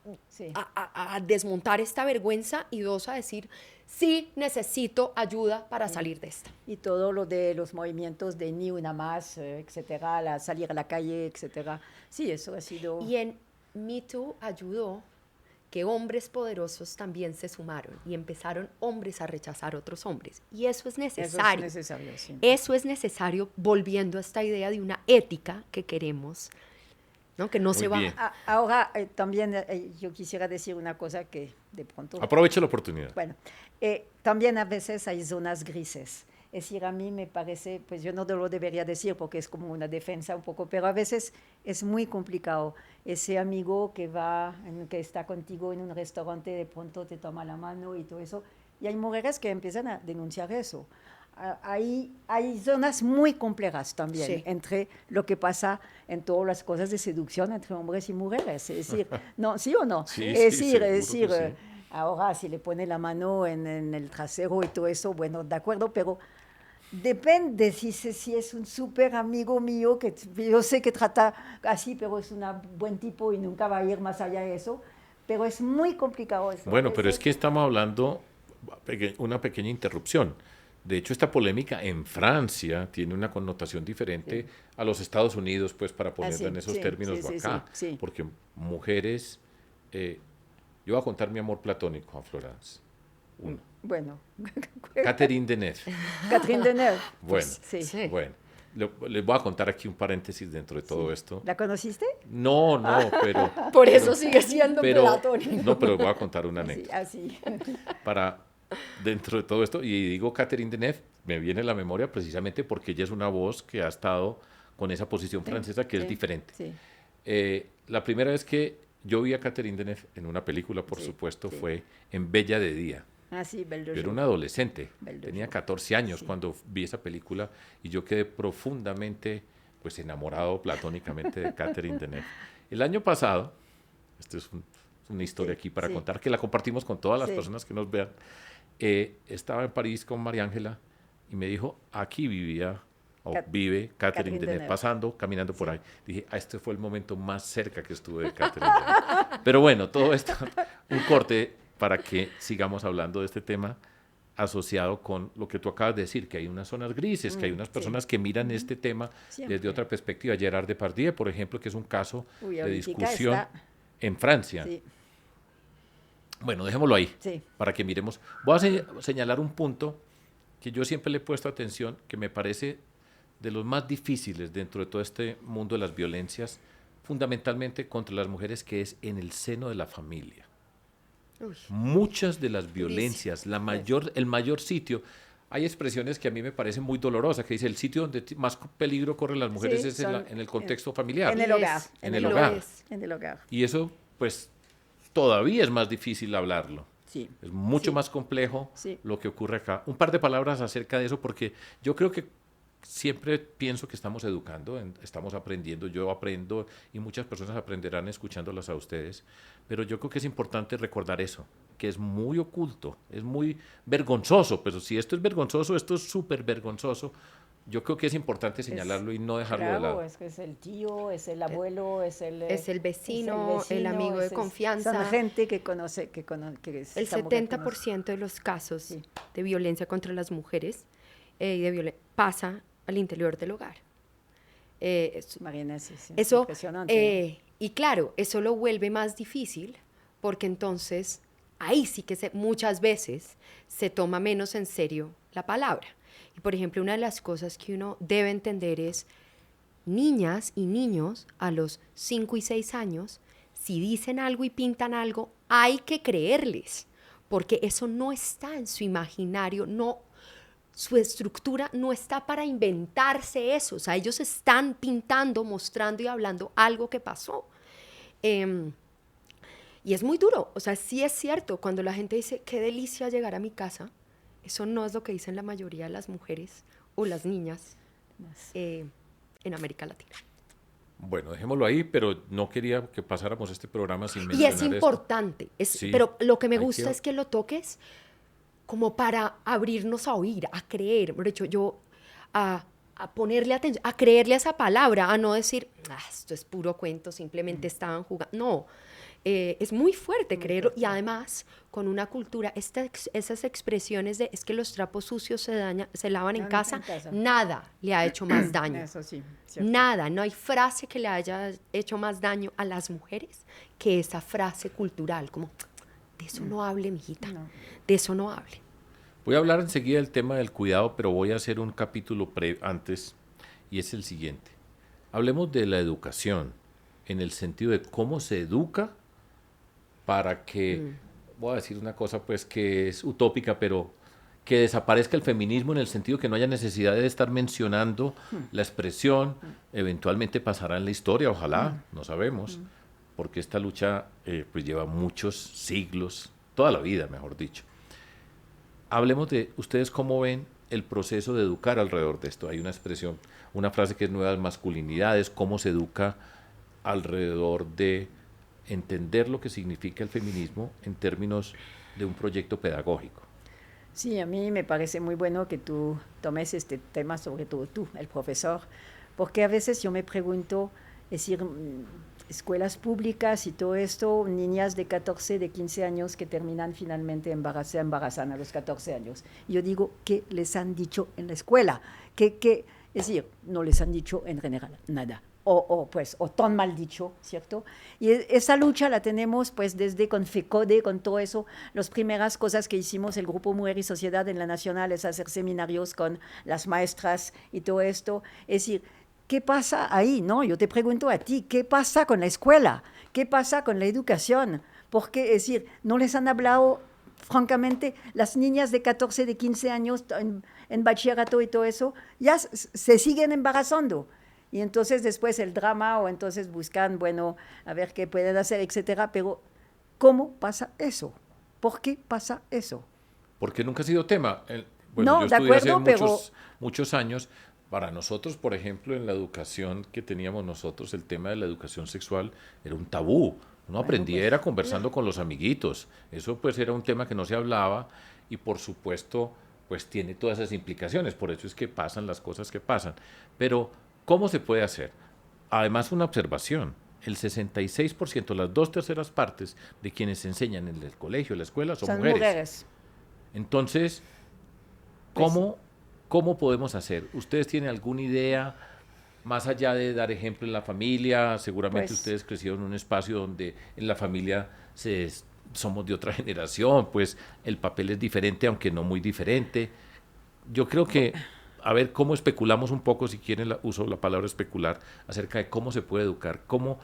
desmontar esta vergüenza, y dos, a decir, sí, necesito ayuda para salir de esta. Y todo lo de los movimientos de ni una más, etcétera, salir a la calle, etcétera. Sí, eso ha sido... Y en Me Too ayudó que hombres poderosos también se sumaron y empezaron hombres a rechazar otros hombres. Y eso es necesario. Eso es necesario, sí. Eso es necesario, volviendo a esta idea de una ética que queremos, ¿no? Que no Muy se va... bien. Ahora, también yo quisiera decir una cosa que de pronto... Aproveche la oportunidad. Bueno, también a veces hay zonas grises. Es decir, a mí me parece, pues yo no lo debería decir porque es como una defensa un poco, pero a veces es muy complicado. Ese amigo que está contigo en un restaurante, de pronto te toma la mano y todo eso. Y hay mujeres que empiezan a denunciar eso. Hay zonas muy complejas también Sí. entre lo que pasa en todas las cosas de seducción entre hombres y mujeres. Es decir, no, ¿sí o no? Sí, es sí, decir, seguro que sí. ahora si le pone la mano en el trasero y todo eso, bueno, de acuerdo, pero depende si es un súper amigo mío, que yo sé que trata así, pero es un buen tipo y nunca va a ir más allá de eso, pero es muy complicado eso. Bueno, pero es que estamos hablando, una pequeña interrupción. De hecho, esta polémica en Francia tiene una connotación diferente a los Estados Unidos, pues para ponerlo en esos términos o acá. Sí. Porque mujeres, yo voy a contar mi amor platónico a Florence. Uno. Bueno. Catherine Deneuve. Catherine Deneuve. Bueno, Sí. Sí. bueno. Les voy a contar aquí un paréntesis dentro de todo esto. ¿La conociste? No, pero... Por eso sigue siendo pero, platónico. no, pero voy a contar una anécdota. Así. Para dentro de todo esto, y digo Catherine Deneuve, me viene a la memoria precisamente porque ella es una voz que ha estado con esa posición francesa que es diferente. Sí. La primera vez que yo vi a Catherine Deneuve en una película, por supuesto, fue en Bella de Día. Sí, Belle de Yo era Jour. un adolescente, Belle de tenía Jour. 14 años cuando vi esa película y yo quedé profundamente pues enamorado platónicamente de Catherine Deneuve. El año pasado, esto es una historia aquí para contar, que la compartimos con todas las personas que nos vean, estaba en París con María Ángela y me dijo, aquí vive Catherine Deneuve, pasando, caminando por ahí. Dije, este fue el momento más cerca que estuve de Catherine Deneuve. Pero bueno, todo esto, un corte para que sigamos hablando de este tema asociado con lo que tú acabas de decir, que hay unas zonas grises, que hay unas personas que miran este tema desde otra perspectiva. Gerard Depardieu, por ejemplo, que es un caso de discusión en Francia. Sí. Bueno, dejémoslo ahí, Sí. para que miremos. Voy a señalar un punto que yo siempre le he puesto atención, que me parece de los más difíciles dentro de todo este mundo de las violencias, fundamentalmente contra las mujeres, que es en el seno de la familia. Uy. Muchas de las violencias, el mayor sitio, hay expresiones que a mí me parecen muy dolorosas, que dice el sitio donde más peligro corren las mujeres es en el contexto familiar. En el hogar. En el hogar. En el hogar. Y eso, pues, todavía es más difícil hablarlo. Sí. Es mucho más complejo lo que ocurre acá. Un par de palabras acerca de eso, porque yo creo que siempre pienso que estamos educando, estamos aprendiendo, yo aprendo y muchas personas aprenderán escuchándolas a ustedes, pero yo creo que es importante recordar eso, que es muy oculto, es muy vergonzoso, pero si esto es vergonzoso, esto es súper vergonzoso. Yo creo que es importante señalarlo y no dejarlo de lado. Es que es el tío, es el abuelo, es el vecino, el amigo de confianza. Son gente que conoce, que el 70% de los casos de violencia contra las mujeres pasa al interior del hogar. Marina, sí, eso, impresionante. Y claro, eso lo vuelve más difícil porque entonces ahí sí que muchas veces se toma menos en serio la palabra. Y por ejemplo, una de las cosas que uno debe entender es niñas y niños a los 5 y 6 años, si dicen algo y pintan algo, hay que creerles, porque eso no está en su imaginario, su estructura no está para inventarse eso. O sea, ellos están pintando, mostrando y hablando algo que pasó. Y es muy duro, o sea, sí es cierto, cuando la gente dice, qué delicia llegar a mi casa, eso no es lo que dicen la mayoría de las mujeres o las niñas en América Latina. Bueno, dejémoslo ahí, pero no quería que pasáramos este programa sin Y mencionar es esto. importante, Sí, pero lo que me hay gusta es que lo toques como para abrirnos a oír, a creer, por hecho, a ponerle atención, a creerle a esa palabra, a no decir, esto es puro cuento, simplemente estaban jugando. No, es muy fuerte creerlo y además con una cultura, esas expresiones de es que los trapos sucios se lavan en casa, nada le ha hecho más daño. Eso sí, cierto. Nada, no hay frase que le haya hecho más daño a las mujeres que esa frase cultural, como de eso no hable, mijita, de eso no hable. Voy a hablar enseguida del tema del cuidado, pero voy a hacer un capítulo antes, y es el siguiente. Hablemos de la educación, en el sentido de cómo se educa para que, voy a decir una cosa pues que es utópica, pero que desaparezca el feminismo en el sentido que no haya necesidad de estar mencionando la expresión, eventualmente pasará en la historia, ojalá, no sabemos, porque esta lucha pues lleva muchos siglos, toda la vida, mejor dicho. Hablemos de ustedes cómo ven el proceso de educar alrededor de esto. Hay una expresión, una frase que es nuevas masculinidades, cómo se educa alrededor de entender lo que significa el feminismo en términos de un proyecto pedagógico. Sí, a mí me parece muy bueno que tú tomes este tema, sobre todo tú, el profesor, porque a veces yo me pregunto, es decir, escuelas públicas y todo esto, niñas de 14, de 15 años que terminan finalmente se embarazan a los 14 años. Y yo digo, ¿qué les han dicho en la escuela? Es decir, no les han dicho en general nada. O tan mal dicho, ¿cierto? Y esa lucha la tenemos pues desde con FECODE, con todo eso. Las primeras cosas que hicimos el Grupo Mujer y Sociedad en la Nacional es hacer seminarios con las maestras y todo esto. Es decir, ¿qué pasa ahí? No, yo te pregunto a ti, ¿qué pasa con la escuela? ¿Qué pasa con la educación? Porque, es decir, no les han hablado, francamente, las niñas de 14, de 15 años en bachillerato y todo eso, ya se siguen embarazando. Y entonces después el drama, o entonces buscan, bueno, a ver qué pueden hacer, etcétera. Pero, ¿cómo pasa eso? ¿Por qué pasa eso? Porque nunca ha sido tema. No, yo de estudié acuerdo, hace muchos años. Para nosotros, por ejemplo, en la educación que teníamos nosotros, el tema de la educación sexual era un tabú. Uno aprendía era conversando con los amiguitos. Eso pues era un tema que no se hablaba y por supuesto pues tiene todas esas implicaciones. Por eso es que pasan las cosas que pasan. Pero, ¿cómo se puede hacer? Además, una observación. El 66%, las 2/3 partes de quienes enseñan en el colegio, en la escuela, son mujeres. Entonces, ¿cómo podemos hacer? ¿Ustedes tienen alguna idea, más allá de dar ejemplo en la familia? Seguramente ustedes crecieron en un espacio donde en la familia somos de otra generación, pues el papel es diferente, aunque no muy diferente. Yo creo que, a ver, cómo especulamos un poco, si quieren uso la palabra especular, acerca de cómo se puede educar, cómo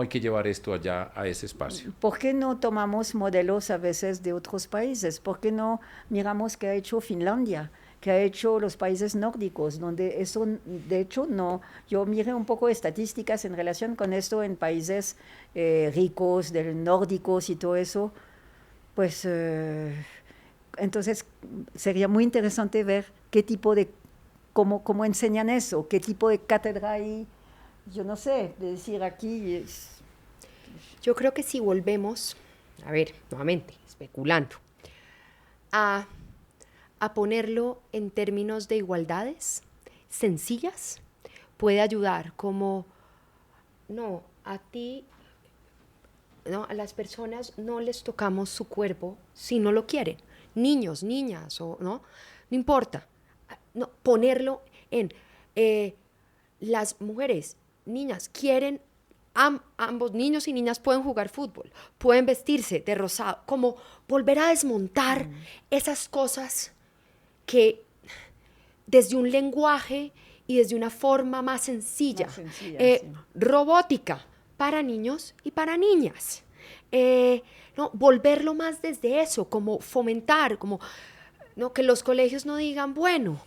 hay que llevar esto allá a ese espacio. ¿Por qué no tomamos modelos a veces de otros países? ¿Por qué no miramos qué ha hecho Finlandia? ¿Qué ha hecho los países nórdicos? Donde eso, de hecho, no. Yo miré un poco de estadísticas en relación con esto en países ricos, nórdicos y todo eso. Pues, entonces, sería muy interesante ver qué tipo de cómo enseñan eso, qué tipo de cátedra hay, yo no sé, de decir aquí es... Yo creo que si volvemos, a ver, nuevamente, especulando, a ponerlo en términos de igualdades sencillas, puede ayudar como, no, a ti, no, a las personas no les tocamos su cuerpo si no lo quieren, niños, niñas, no importa. No, ponerlo en las mujeres, niñas, quieren, ambos niños y niñas pueden jugar fútbol, pueden vestirse de rosado, como volver a desmontar esas cosas que desde un lenguaje y desde una forma más sencilla, sí. Robótica para niños y para niñas. No, volverlo más desde eso, como fomentar, como no, que los colegios no digan, bueno,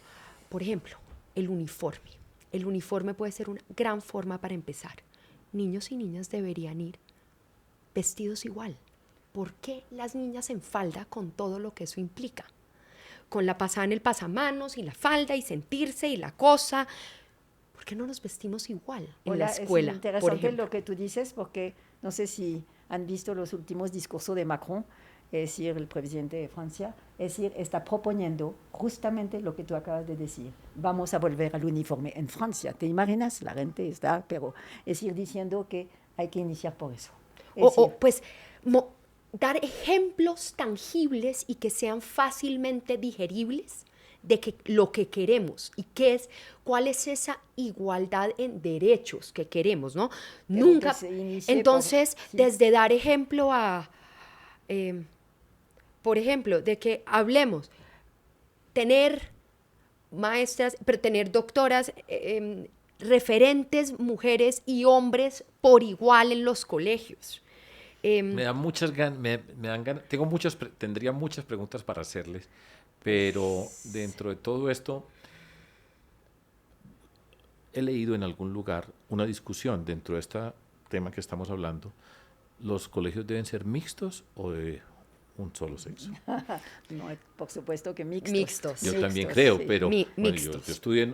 por ejemplo, el uniforme. El uniforme puede ser una gran forma para empezar. Niños y niñas deberían ir vestidos igual. ¿por qué las niñas en falda con todo lo que eso implica? Con la pasada en el pasamanos y la falda y sentirse y la cosa. ¿Por qué no nos vestimos igual en la escuela? Es interesante lo que tú dices porque no sé si han visto los últimos discursos de Macron, es decir, el presidente de Francia, es decir, está proponiendo justamente lo que tú acabas de decir. Vamos a volver al uniforme en Francia. ¿Te imaginas? La gente está, pero es decir, diciendo que hay que iniciar por eso. Pues dar ejemplos tangibles y que sean fácilmente digeribles de que lo que queremos y cuál es esa igualdad en derechos que queremos, ¿no? Pero Nunca. Entonces, sí. desde dar ejemplo por ejemplo, de que hablemos, tener maestras, pero tener doctoras, referentes mujeres y hombres por igual en los colegios. Me da muchas ganas, tendría muchas preguntas para hacerles, pero dentro de todo esto he leído en algún lugar una discusión dentro de este tema que estamos hablando. ¿Los colegios deben ser mixtos o de un solo sexo? No, por supuesto que mixtos. Mixtos. Yo también creo, sí. pero bueno, yo estudié,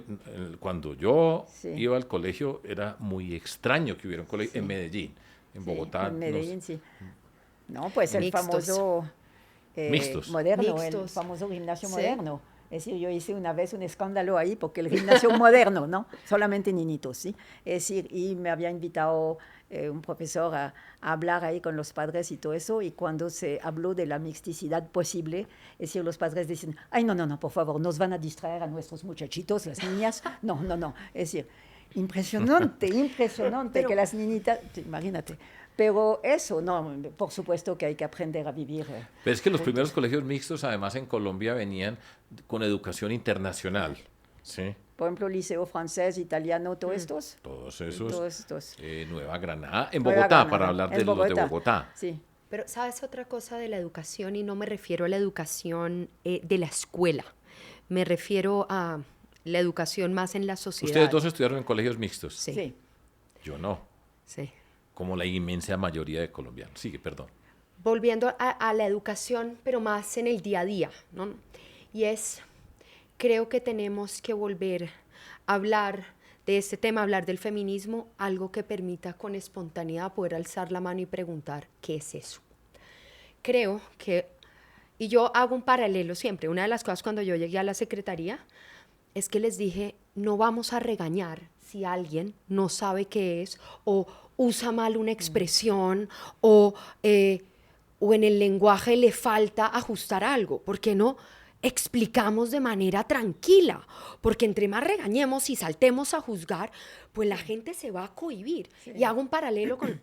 cuando yo iba al colegio era muy extraño que hubiera un colegio en Medellín, en Bogotá. En Medellín, sí. No, pues el Mixtos. famoso moderno, Mixtos. el famoso gimnasio moderno. Es decir, yo hice una vez un escándalo ahí porque el gimnasio moderno, ¿no? Solamente niñitos, ¿sí? Es decir, y me había invitado un profesor a hablar ahí con los padres y todo eso, y cuando se habló de la mixticidad posible, es decir, los padres dicen, ay, no, por favor, nos van a distraer a nuestros muchachitos, las niñas. No. Es decir, impresionante Pero, que las niñitas, imagínate. Pero eso, no, por supuesto que hay que aprender a vivir. Pero es que los primeros colegios mixtos, además en Colombia, venían con educación internacional, ¿sí? Por ejemplo, liceo francés, italiano, todos estos. Todos esos. Todos estos. Nueva Granada, en Nueva Bogotá, Granada, para hablar de los de Bogotá. Sí. Pero, ¿sabes otra cosa de la educación? Y no me refiero a la educación de la escuela. Me refiero a la educación más en la sociedad. ¿Ustedes dos estudiaron en colegios mixtos? Sí. Yo no. Sí. Como la inmensa mayoría de colombianos. Sigue, perdón. Volviendo a la educación, pero más en el día a día, ¿no? Y creo que tenemos que volver a hablar de este tema, hablar del feminismo, algo que permita con espontaneidad poder alzar la mano y preguntar, ¿qué es eso? Creo que, y yo hago un paralelo siempre, una de las cosas cuando yo llegué a la secretaría es que les dije, no vamos a regañar si alguien no sabe qué es o usa mal una expresión o en el lenguaje le falta ajustar algo. ¿Por qué no explicamos de manera tranquila? Porque entre más regañemos y saltemos a juzgar, pues la gente se va a cohibir. Sí. Y hago un paralelo con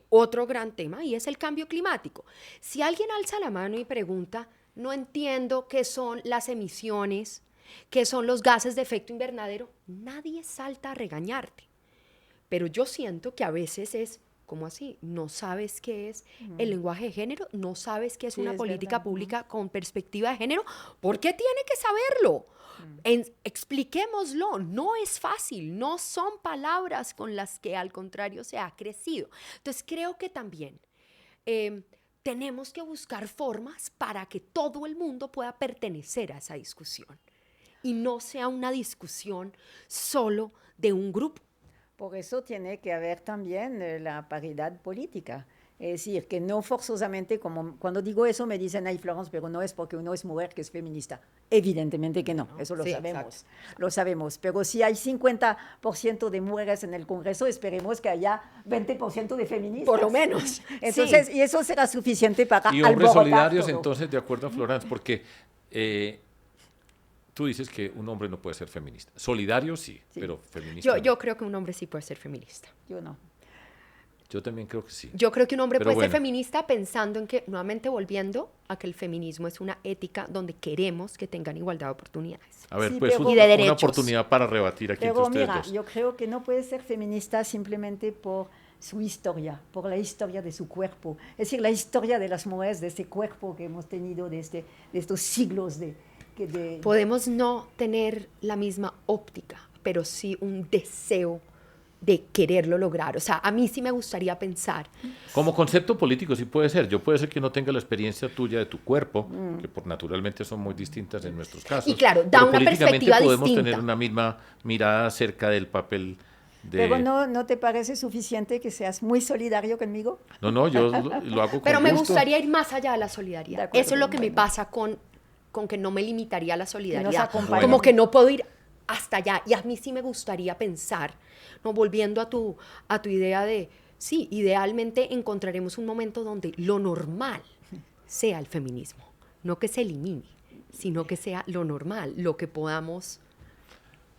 otro gran tema y es el cambio climático. Si alguien alza la mano y pregunta, no entiendo qué son las emisiones, qué son los gases de efecto invernadero, nadie salta a regañarte. Pero yo siento que a veces es, ¿cómo así? ¿No sabes qué es el lenguaje de género? ¿No sabes qué es una política pública con perspectiva de género? ¿Por qué tiene que saberlo? Expliquémoslo. No es fácil. No son palabras con las que, al contrario, se ha crecido. Entonces, creo que también tenemos que buscar formas para que todo el mundo pueda pertenecer a esa discusión y no sea una discusión solo de un grupo. Por eso tiene que haber también la paridad política. Es decir, que no forzosamente, como cuando digo eso me dicen, ay, Florence, pero no es porque uno es mujer que es feminista. Evidentemente que no, eso lo sabemos. Lo sabemos. Pero si hay 50% de mujeres en el Congreso, esperemos que haya 20% de feministas. Por lo menos. Entonces, y eso será suficiente para y hombres solidarios, todo. Entonces, de acuerdo a Florence, porque tú dices que un hombre no puede ser feminista. Solidario sí. Pero feminista yo creo que un hombre sí puede ser feminista. Yo no. Yo también creo que sí. Yo creo que un hombre puede ser feminista pensando en que, nuevamente volviendo a que el feminismo es una ética donde queremos que tengan igualdad de oportunidades. A ver, pues una oportunidad para rebatir aquí entre ustedes dos. Yo creo que no puede ser feminista simplemente por su historia, por la historia de su cuerpo. Es decir, la historia de las mujeres, de ese cuerpo que hemos tenido de estos siglos de... Podemos no tener la misma óptica, pero sí un deseo de quererlo lograr. O sea, a mí sí me gustaría pensar. Como concepto político sí puede ser. Yo puede ser que no tenga la experiencia tuya de tu cuerpo, que por naturalmente son muy distintas en nuestros casos. Y claro, da pero una políticamente perspectiva podemos distinta. tener una misma mirada acerca del papel de... Pero ¿no te parece suficiente que seas muy solidario conmigo? No, yo lo hago con Pero me gusto. gustaría ir más allá de la De solidaridad. acuerdo, Eso es lo que me bueno. pasa con que no me limitaría a la solidaridad. acompañen. Como que no puedo ir hasta allá. Y a mí sí me gustaría pensar, ¿no? Volviendo a tu idea de, sí, idealmente encontraremos un momento donde lo normal sea el feminismo. No que se elimine, sino que sea lo normal, lo que podamos...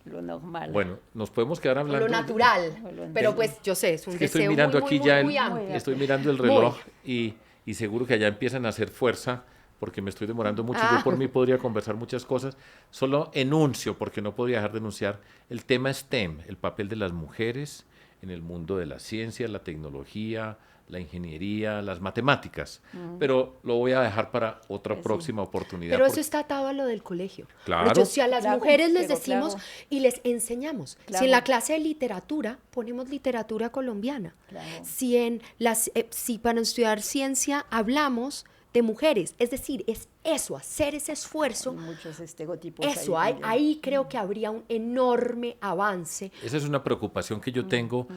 Lo normal. Bueno, nos podemos quedar o hablando... lo natural. Pero pues yo sé, es un Es que estoy deseo mirando muy, aquí muy, ya muy, muy amplio. estoy mirando el reloj y seguro que allá empiezan a hacer fuerza porque me estoy demorando mucho. Yo por mí podría conversar muchas cosas. Solo enuncio, porque no podría dejar de enunciar, el tema STEM, el papel de las mujeres en el mundo de la ciencia, la tecnología, la ingeniería, las matemáticas. Pero lo voy a dejar para otra próxima oportunidad. Pero eso está atado a lo del colegio. Claro. Pero si a las Claro, mujeres les pero decimos claro. y les enseñamos, si Claro. en la clase de literatura ponemos literatura colombiana, Claro. si para estudiar ciencia hablamos de mujeres, es decir, es eso, hacer ese esfuerzo, Hay muchos estereotipos eso, ahí también. ahí creo que habría un enorme avance. Esa es una preocupación que yo tengo,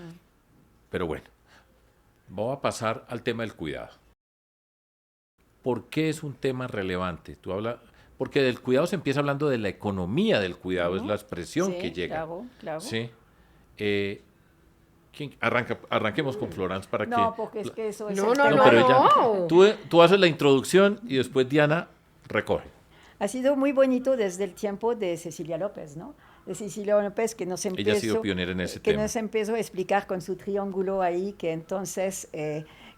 pero bueno, voy a pasar al tema del cuidado. ¿Por qué es un tema relevante? Porque del cuidado se empieza hablando de la economía del cuidado, es la expresión Sí, que llega. claro, claro. ¿Sí? Arranquemos con Florence para No, que... porque es que eso es No, el no, tema. No, pero no. tú haces la introducción y después Diana recoge. Ha sido muy bonito desde el tiempo de Cecilia López, ¿no? De Cecilia López que nos empezó, Ella ha sido pionera en ese que tema. nos empezó a explicar con su triángulo ahí que entonces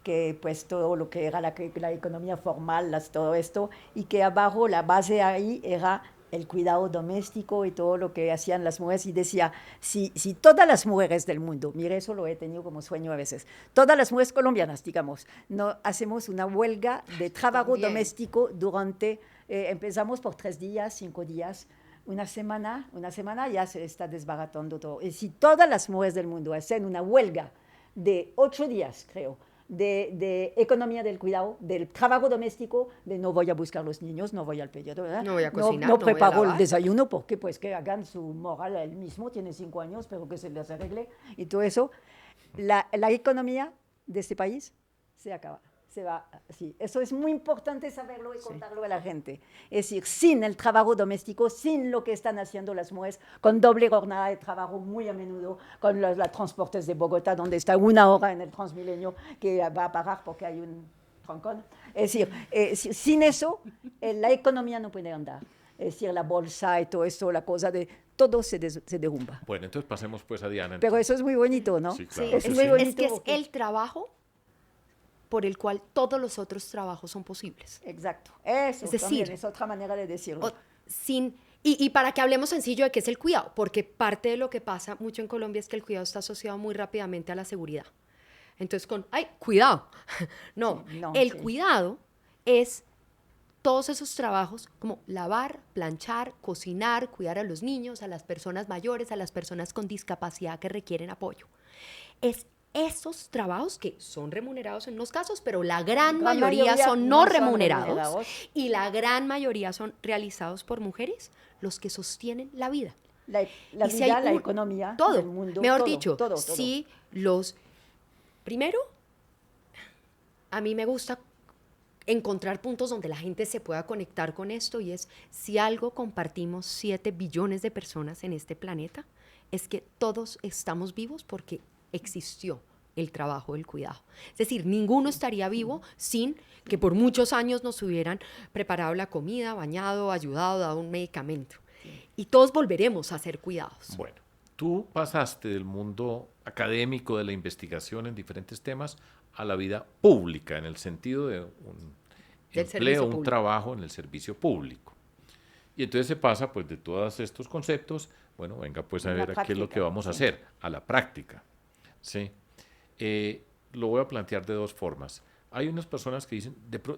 que pues todo lo que era la economía formal, todo esto, y que abajo la base ahí era el cuidado doméstico y todo lo que hacían las mujeres, y decía, si todas las mujeres del mundo, mire, eso lo he tenido como sueño a veces, todas las mujeres colombianas, digamos, no hacemos una huelga de trabajo También. doméstico durante, empezamos por 3 días, 5 días, una semana ya se está desbaratando todo. Y si todas las mujeres del mundo hacen una huelga de 8 días, creo, de economía del cuidado, del trabajo doméstico, de no voy a buscar los niños, no voy al pediatra, ¿verdad? No voy a cocinar, no no voy a preparo el lavar. desayuno, porque pues que hagan su moral él mismo, tiene 5 años, pero que se les arregle, y todo eso. La economía de este país se acaba. Se va así. Eso es muy importante saberlo y contarlo a la gente. Es decir, sin el trabajo doméstico, sin lo que están haciendo las mujeres, con doble jornada de trabajo muy a menudo, con los transportes de Bogotá, donde está 1 hora en el Transmilenio, que va a parar porque hay un trancón. Es decir, sin eso, la economía no puede andar. Es decir, la bolsa y todo eso, la cosa de... Todo se derrumba. Bueno, entonces pasemos pues a Diana. Pero eso es muy bonito, ¿no? Sí, Sí, claro. es Sí, muy sí. bonito. es que es porque- el trabajo por el cual todos los otros trabajos son posibles. Exacto. Eso Es decir, también es otra manera de decirlo. Y para que hablemos sencillo de qué es el cuidado, porque parte de lo que pasa mucho en Colombia es que el cuidado está asociado muy rápidamente a la seguridad. Entonces ¡ay, cuidado! No, Sí, no, el sí. cuidado es todos esos trabajos como lavar, planchar, cocinar, cuidar a los niños, a las personas mayores, a las personas con discapacidad que requieren apoyo. Es esos trabajos que son remunerados en unos casos, pero la gran mayoría son no remunerados y la gran mayoría son realizados por mujeres, los que sostienen la vida. La Y si vida, hay la un- economía todo, del mundo. mejor todo, dicho, todo. si primero, a mí me gusta encontrar puntos donde la gente se pueda conectar con esto, y es, si algo compartimos 7 billones de personas en este planeta, es que todos estamos vivos porque existió el trabajo del cuidado. Es decir, ninguno estaría vivo sin que por muchos años nos hubieran preparado la comida, bañado, ayudado, dado un medicamento. Y todos volveremos a ser cuidados. Bueno, tú pasaste del mundo académico, de la investigación en diferentes temas, a la vida pública, en el sentido de un Del servicio empleo, un público. trabajo en el servicio público. Y entonces se pasa pues de todos estos conceptos, bueno, venga pues a A la ver qué es lo que práctica, vamos a sí. hacer, a la práctica. ¿Sí? Lo voy a plantear de dos formas. Hay unas personas que dicen,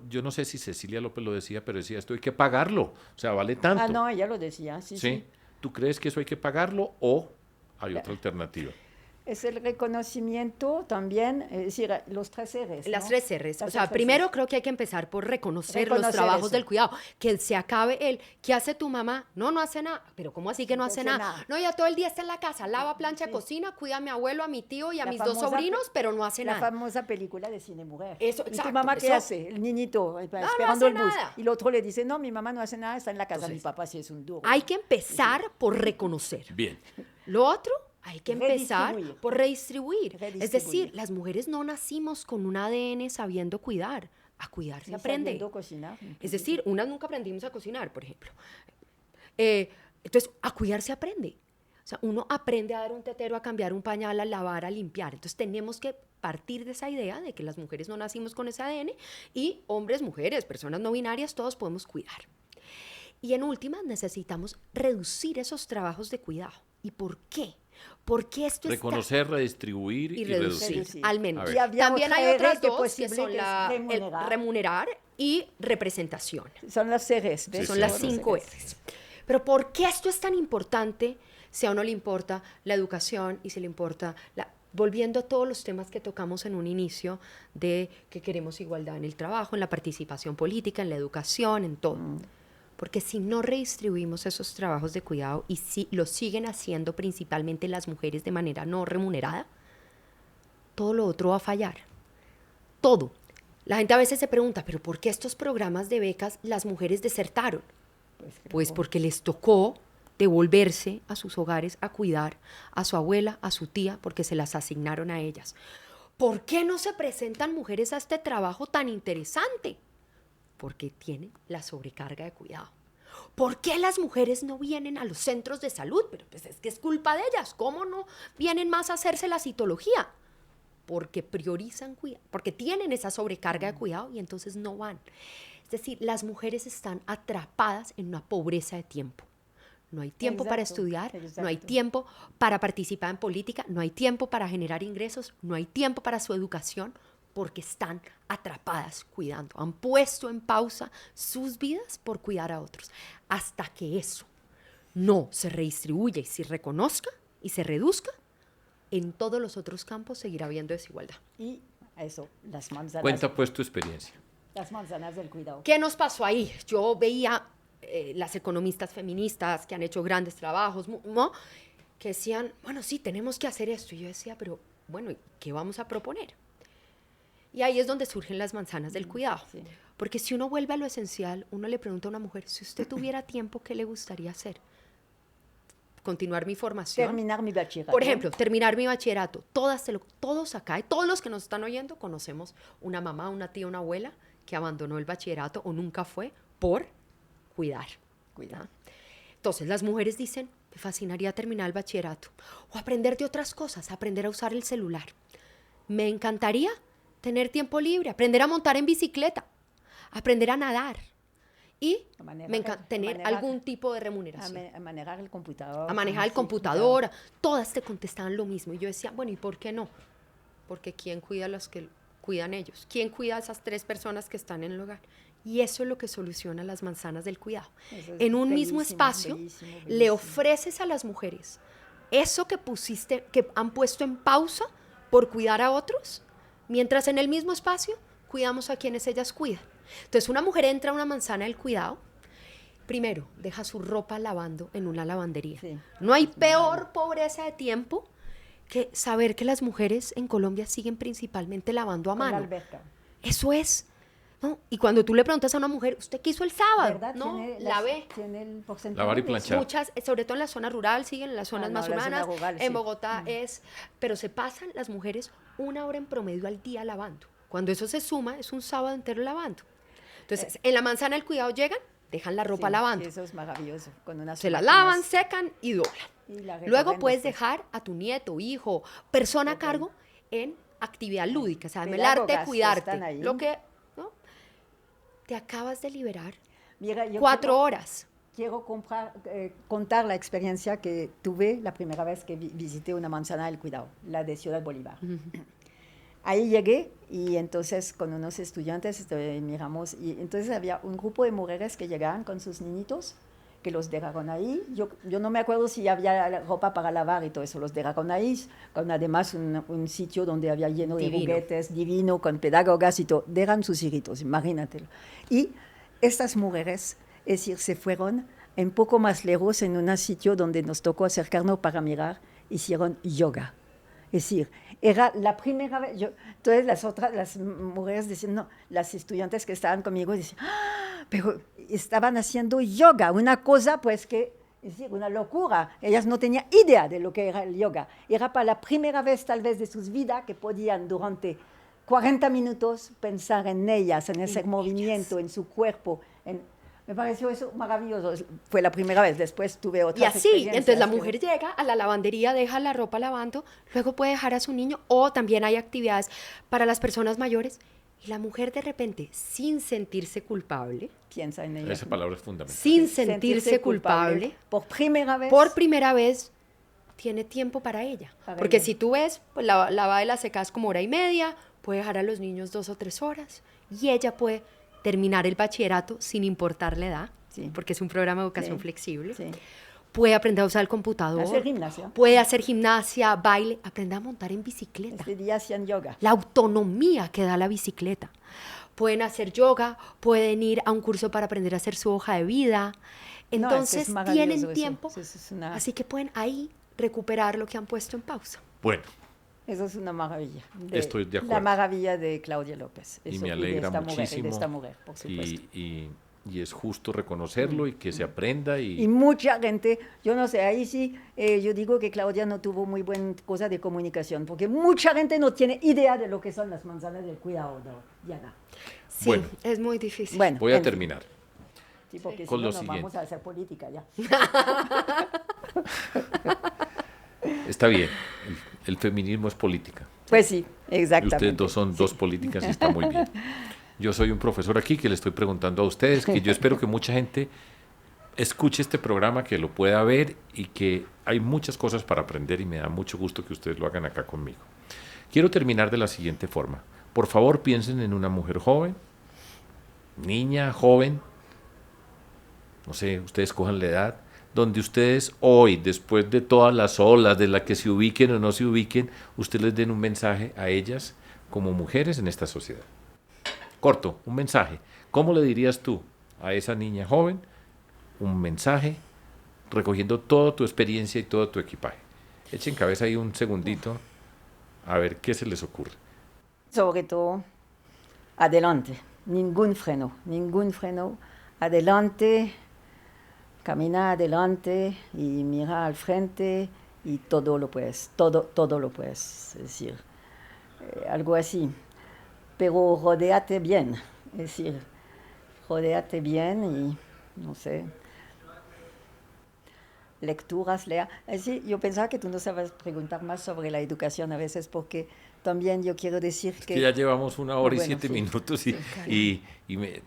yo no sé si Cecilia López lo decía, pero decía, esto hay que pagarlo, o sea, vale tanto. Ah, no, ella lo decía, sí, ¿Sí? sí. ¿Tú crees que eso hay que pagarlo o hay otra alternativa? Es el reconocimiento también, es decir, los 3 R's. Las ¿no? 3 R's. Las O sea, tres primero R's. creo que hay que empezar por reconocer los Reconocer trabajos eso. del cuidado. Que se acabe el, ¿qué hace tu mamá? No, no hace nada. Pero ¿cómo así que no hace nada? No, ella todo el día está en la casa, lava, plancha, Sí. cocina, cuida a mi abuelo, a mi tío y a La mis 2 famosa sobrinos, pero no hace La nada. famosa película de Cine Mujer. Eso, ¿Y exacto, tu mamá qué eso. hace? El niñito, esperando hace el bus. nada. Y el otro le dice, no, mi mamá no hace nada, está en la casa. Entonces, Mi papá sí es un duro. Hay que empezar por reconocer. Bien. Lo otro, hay que empezar Redistribuir. por redistribuir. Es Redistribuir. decir, las mujeres no nacimos con un ADN sabiendo cuidar. A cuidar se Ni aprende. sabiendo cocinar. Es decir, unas nunca aprendimos a cocinar, por ejemplo. Entonces, a cuidar se aprende. O sea, uno aprende a dar un tetero, a cambiar un pañal, a lavar, a limpiar. Entonces, tenemos que partir de esa idea de que las mujeres no nacimos con ese ADN y hombres, mujeres, personas no binarias, todos podemos cuidar. Y en últimas, necesitamos reducir esos trabajos de cuidado. ¿Y por qué? Porque esto Reconocer, redistribuir y reducir. Reducir. al menos. A ver. Y había También otra hay R otras que dos que posible son que es la, el remunerar. remunerar y representación. Son las R's. ¿ves? Sí, Son sí, las sí. 5 R's. Pero ¿por qué esto es tan importante si a uno le importa la educación y si le importa volviendo a todos los temas que tocamos en un inicio de que queremos igualdad en el trabajo, en la participación política, en la educación, en todo? Porque si no redistribuimos esos trabajos de cuidado y si lo siguen haciendo principalmente las mujeres de manera no remunerada, todo lo otro va a fallar. Todo. La gente a veces se pregunta, ¿pero por qué estos programas de becas las mujeres desertaron? Pues porque les tocó devolverse a sus hogares a cuidar a su abuela, a su tía, porque se las asignaron a ellas. ¿Por qué no se presentan mujeres a este trabajo tan interesante? Porque tienen la sobrecarga de cuidado. ¿Por qué las mujeres no vienen a los centros de salud? Pero pues es que es culpa de ellas. ¿Cómo no vienen más a hacerse la citología? Porque priorizan cuidado, porque tienen esa sobrecarga de cuidado y entonces no van. Es decir, las mujeres están atrapadas en una pobreza de tiempo. No hay tiempo para Exacto, estudiar, exacto. no hay tiempo para participar en política, no hay tiempo para generar ingresos, no hay tiempo para su educación, porque están atrapadas cuidando. Han puesto en pausa sus vidas por cuidar a otros. Hasta que eso no se redistribuya y se reconozca y se reduzca, en todos los otros campos seguirá habiendo desigualdad. Y eso, las manzanas. Cuenta pues tu experiencia. Las manzanas del cuidado. ¿Qué nos pasó ahí? Yo veía las economistas feministas que han hecho grandes trabajos, ¿no? Que decían, bueno, sí, tenemos que hacer esto. Y yo decía, pero bueno, ¿qué vamos a proponer? Y ahí es donde surgen las manzanas del cuidado. Sí. Porque si uno vuelve a lo esencial, uno le pregunta a una mujer, si usted tuviera tiempo, ¿qué le gustaría hacer? Continuar mi formación. Terminar mi bachillerato. Por ejemplo, terminar mi bachillerato. Todos acá, y todos los que nos están oyendo, conocemos una mamá, una tía, una abuela que abandonó el bachillerato o nunca fue por cuidar. Cuidar. Entonces las mujeres dicen, me fascinaría terminar el bachillerato o aprender de otras cosas, aprender a usar el celular. Me encantaría tener tiempo libre, aprender a montar en bicicleta, aprender a nadar y tener algún tipo de remuneración. A manejar el computador. A manejar el Sí, computador. claro. Todas te contestaban lo mismo. Y yo decía, bueno, ¿y por qué no? Porque ¿quién cuida a los que cuidan ellos? ¿Quién cuida a esas 3 personas que están en el hogar? Y eso es lo que soluciona las manzanas del cuidado. Eso es En un mismo bellísimo, espacio bellísimo, le bellísimo. ofreces a las mujeres eso que pusiste, que han puesto en pausa por cuidar a otros, mientras en el mismo espacio cuidamos a quienes ellas cuidan. Entonces una mujer entra a una manzana del cuidado, primero deja su ropa lavando en una lavandería. Sí. No hay peor pobreza de tiempo que saber que las mujeres en Colombia siguen principalmente lavando a Con la mano. alberca. Eso es, ¿no? Y cuando tú le preguntas a una mujer, ¿usted qué hizo el sábado? ¿Verdad? No, Tiene lavé. Tiene el porcentaje. Lavar y de- planchar. Muchas, sobre todo en la zona rural, siguen en las zonas no, más la zona urbanas. rural, En sí. Bogotá es, pero se pasan las mujeres 1 hora en promedio al día lavando. Cuando eso se suma, es un sábado entero lavando. Entonces, en la manzana del cuidado llegan, dejan la ropa Sí, lavando. sí, eso es maravilloso. Con unas Se la máquinas. lavan, secan y doblan. Y la Luego recogen puedes después. dejar a tu nieto, hijo, persona a Ok. cargo en actividad lúdica, o sea, el arte, Pedagogas que cuidarte. están ahí. Lo que, ¿no? Te acabas de liberar Mira, yo 4 horas. quiero contar la experiencia que tuve la primera vez que visité una manzana del cuidado, la de Ciudad Bolívar. Ahí llegué y entonces con unos estudiantes miramos y entonces había un grupo de mujeres que llegaban con sus niñitos que los dejaron ahí. Yo no me acuerdo si había ropa para lavar y todo eso, los dejaron ahí, con además un sitio donde había lleno de juguetes, divino, con pedagogas y todo. Dejan sus hijitos, imagínatelo. Y estas mujeres, es decir, se fueron un poco más lejos en un sitio donde nos tocó acercarnos para mirar, hicieron yoga. Es decir, era la primera vez, entonces las mujeres decían, no, las estudiantes que estaban conmigo decían, ¡ah! Pero estaban haciendo yoga, una cosa pues que, es decir, una locura. Ellas no tenían idea de lo que era el yoga. Era para la primera vez tal vez de sus vidas que podían durante 40 minutos pensar en ellas, en ese movimiento, en su cuerpo, me pareció eso maravilloso. Fue la primera vez, después tuve otras experiencias. Y así, experiencias. entonces la mujer llega a la lavandería, deja la ropa lavando, luego puede dejar a su niño, o también hay actividades para las personas mayores, y la mujer de repente, sin sentirse culpable, piensa en ella. Esa palabra es fundamental. Sin sentirse culpable, por primera vez, tiene tiempo para ella. Porque si tú ves, pues la lava de las secas como 1:30, puede dejar a los niños 2 o 3 horas, y ella puede terminar el bachillerato sin importar la edad, sí, porque es un programa de educación flexible. Sí. Puede aprender a usar el computador. Hacer gimnasia. Puede hacer gimnasia, baile, aprender a montar en bicicleta. Este día hacían yoga. La autonomía que da la bicicleta. Pueden hacer yoga, pueden ir a un curso para aprender a hacer su hoja de vida. Entonces tienen tiempo, así que pueden ahí recuperar lo que han puesto en pausa. Bueno. Eso es una maravilla. Estoy de acuerdo. La maravilla de Claudia López. Y me alegra muchísimo. De esta mujer, por supuesto. Y es justo reconocerlo y que se aprenda. Y mucha gente, yo no sé, ahí sí, yo digo que Claudia no tuvo muy buena cosa de comunicación, porque mucha gente no tiene idea de lo que son las manzanas del cuidado, Diana. Sí, bueno, es muy difícil. Bueno, voy a terminar. Sí, porque con si no, nos vamos a hacer política ya. Está bien, el feminismo es política. Pues sí, exactamente. Y ustedes dos son dos políticas y está muy bien. Yo soy un profesor aquí que le estoy preguntando a ustedes, que yo espero que mucha gente escuche este programa, que lo pueda ver y que hay muchas cosas para aprender y me da mucho gusto que ustedes lo hagan acá conmigo. Quiero terminar de la siguiente forma. Por favor, piensen en una mujer joven, niña, joven, no sé, ustedes cojan la edad, donde ustedes hoy, después de todas las olas de las que se ubiquen o no se ubiquen, ustedes les den un mensaje a ellas como mujeres en esta sociedad. Corto, un mensaje. ¿Cómo le dirías tú a esa niña joven un mensaje recogiendo toda tu experiencia y todo tu equipaje? Echen cabeza ahí un segundito a ver qué se les ocurre. Sobre todo, adelante, ningún freno, adelante. Camina adelante y mira al frente y todo lo puedes, todo lo puedes, es decir, algo así. Pero rodéate bien, es decir, rodéate bien y, no sé, lecturas, lea. Es decir, yo pensaba que tú no sabes preguntar más sobre la educación a veces porque también yo quiero decir que ya llevamos 1 hora y 7 minutos,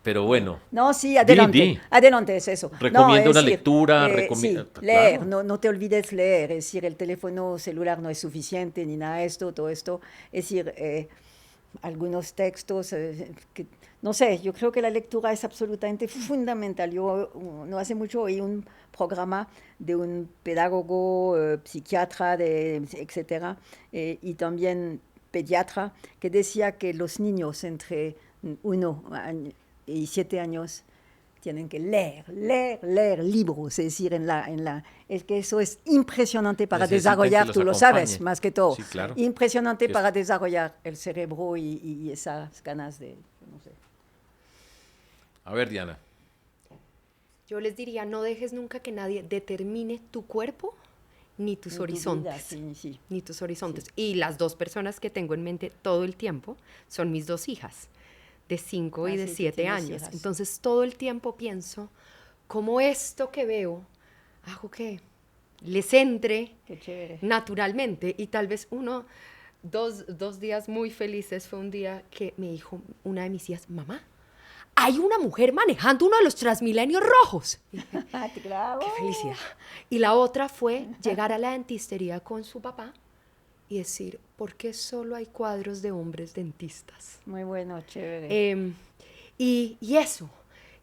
pero bueno. No, sí, adelante, adelante es eso. Recomiendo una lectura, sí, leer, claro. no te olvides leer, es decir, el teléfono celular no es suficiente, ni nada de esto, todo esto, es decir, algunos textos, no sé, yo creo que la lectura es absolutamente fundamental. Yo no hace mucho oí un programa de un pedagogo, psiquiatra, etcétera, y también pediatra, que decía que los niños entre 1 y 7 años tienen que leer libros, es decir, es que eso es impresionante para desarrollar, tú lo sabes, más que todo, sí, claro. Impresionante para desarrollar el cerebro y esas ganas de, no sé. A ver, Diana. Yo les diría, no dejes nunca que nadie determine tu cuerpo ni tus horizontes. Tu vida, sí. Ni tus horizontes. Sí. Y las 2 personas que tengo en mente todo el tiempo son mis 2 hijas, de 5 y de 7 años. Hijas. Entonces, todo el tiempo pienso, cómo esto que veo, hago que les entre naturalmente. Y tal vez dos días muy felices fue un día que me dijo una de mis hijas, mamá, hay una mujer manejando uno de los Transmilenios rojos. Claro. ¡Qué felicidad! Y la otra fue llegar a la dentistería con su papá y decir, ¿por qué solo hay cuadros de hombres dentistas? Muy bueno, chévere. Y eso,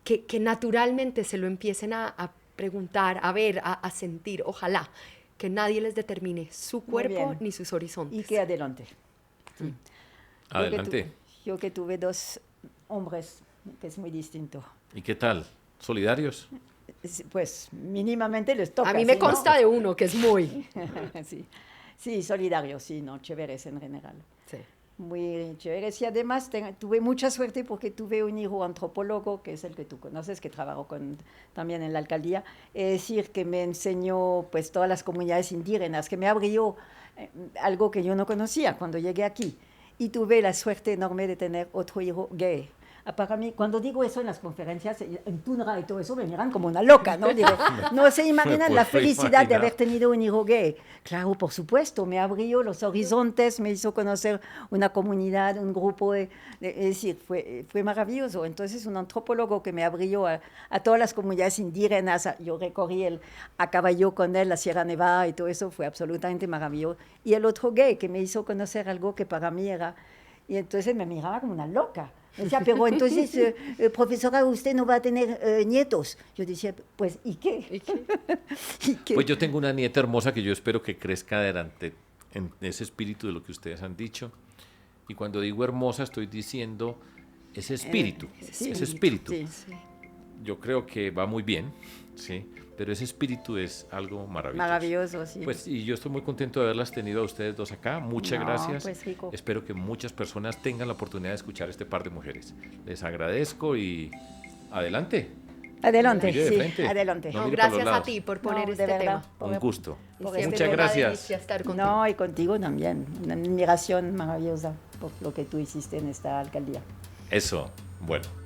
que naturalmente se lo empiecen a preguntar, a ver, a sentir, ojalá que nadie les determine su cuerpo ni sus horizontes. Y que adelante. Sí. Adelante. Yo que tuve 2 hombres, que es muy distinto. ¿Y qué tal? ¿Solidarios? Pues mínimamente les toca. A mí me ¿sí, consta no? de uno que es muy... Sí. Sí, solidarios, sí, no, chéveres en general. Sí. Muy chéveres. Y además tuve mucha suerte porque tuve un hijo antropólogo, que es el que tú conoces, que trabajó también en la alcaldía, es decir, que me enseñó pues todas las comunidades indígenas, que me abrió algo que yo no conocía cuando llegué aquí. Y tuve la suerte enorme de tener otro hijo gay. Para mí, cuando digo eso en las conferencias, en Tundra y todo eso, me miran como una loca, ¿no? Digo, no se imaginan la felicidad de haber tenido un hijo gay. Claro, por supuesto, me abrió los horizontes, me hizo conocer una comunidad, un grupo, es decir, fue maravilloso. Entonces, un antropólogo que me abrió a todas las comunidades indígenas, yo recorrí a caballo con él la Sierra Nevada y todo eso, fue absolutamente maravilloso. Y el otro gay que me hizo conocer algo que para mí era... Y entonces me miraba como una loca. Me decía, pero entonces, profesora, usted no va a tener nietos. Yo decía, pues, ¿y qué? ¿Y qué? ¿Y qué? Pues yo tengo una nieta hermosa que yo espero que crezca adelante en ese espíritu de lo que ustedes han dicho. Y cuando digo hermosa, estoy diciendo ese espíritu. Sí, ese espíritu. Sí. Yo creo que va muy bien, ¿sí? Pero ese espíritu es algo maravilloso. Maravilloso, sí. Pues, y yo estoy muy contento de haberlas tenido a ustedes 2 acá. Muchas gracias. Pues, rico. Espero que muchas personas tengan la oportunidad de escuchar este par de mujeres. Les agradezco y adelante. Adelante, Mire de sí, frente. adelante. No, No, mire por los gracias a lados. ti por poner No, este de verdad. tema. Un gusto. Y Por siempre Muchas una gracias. delicia estar contigo. No, y contigo también. Una admiración maravillosa por lo que tú hiciste en esta alcaldía. Eso, bueno.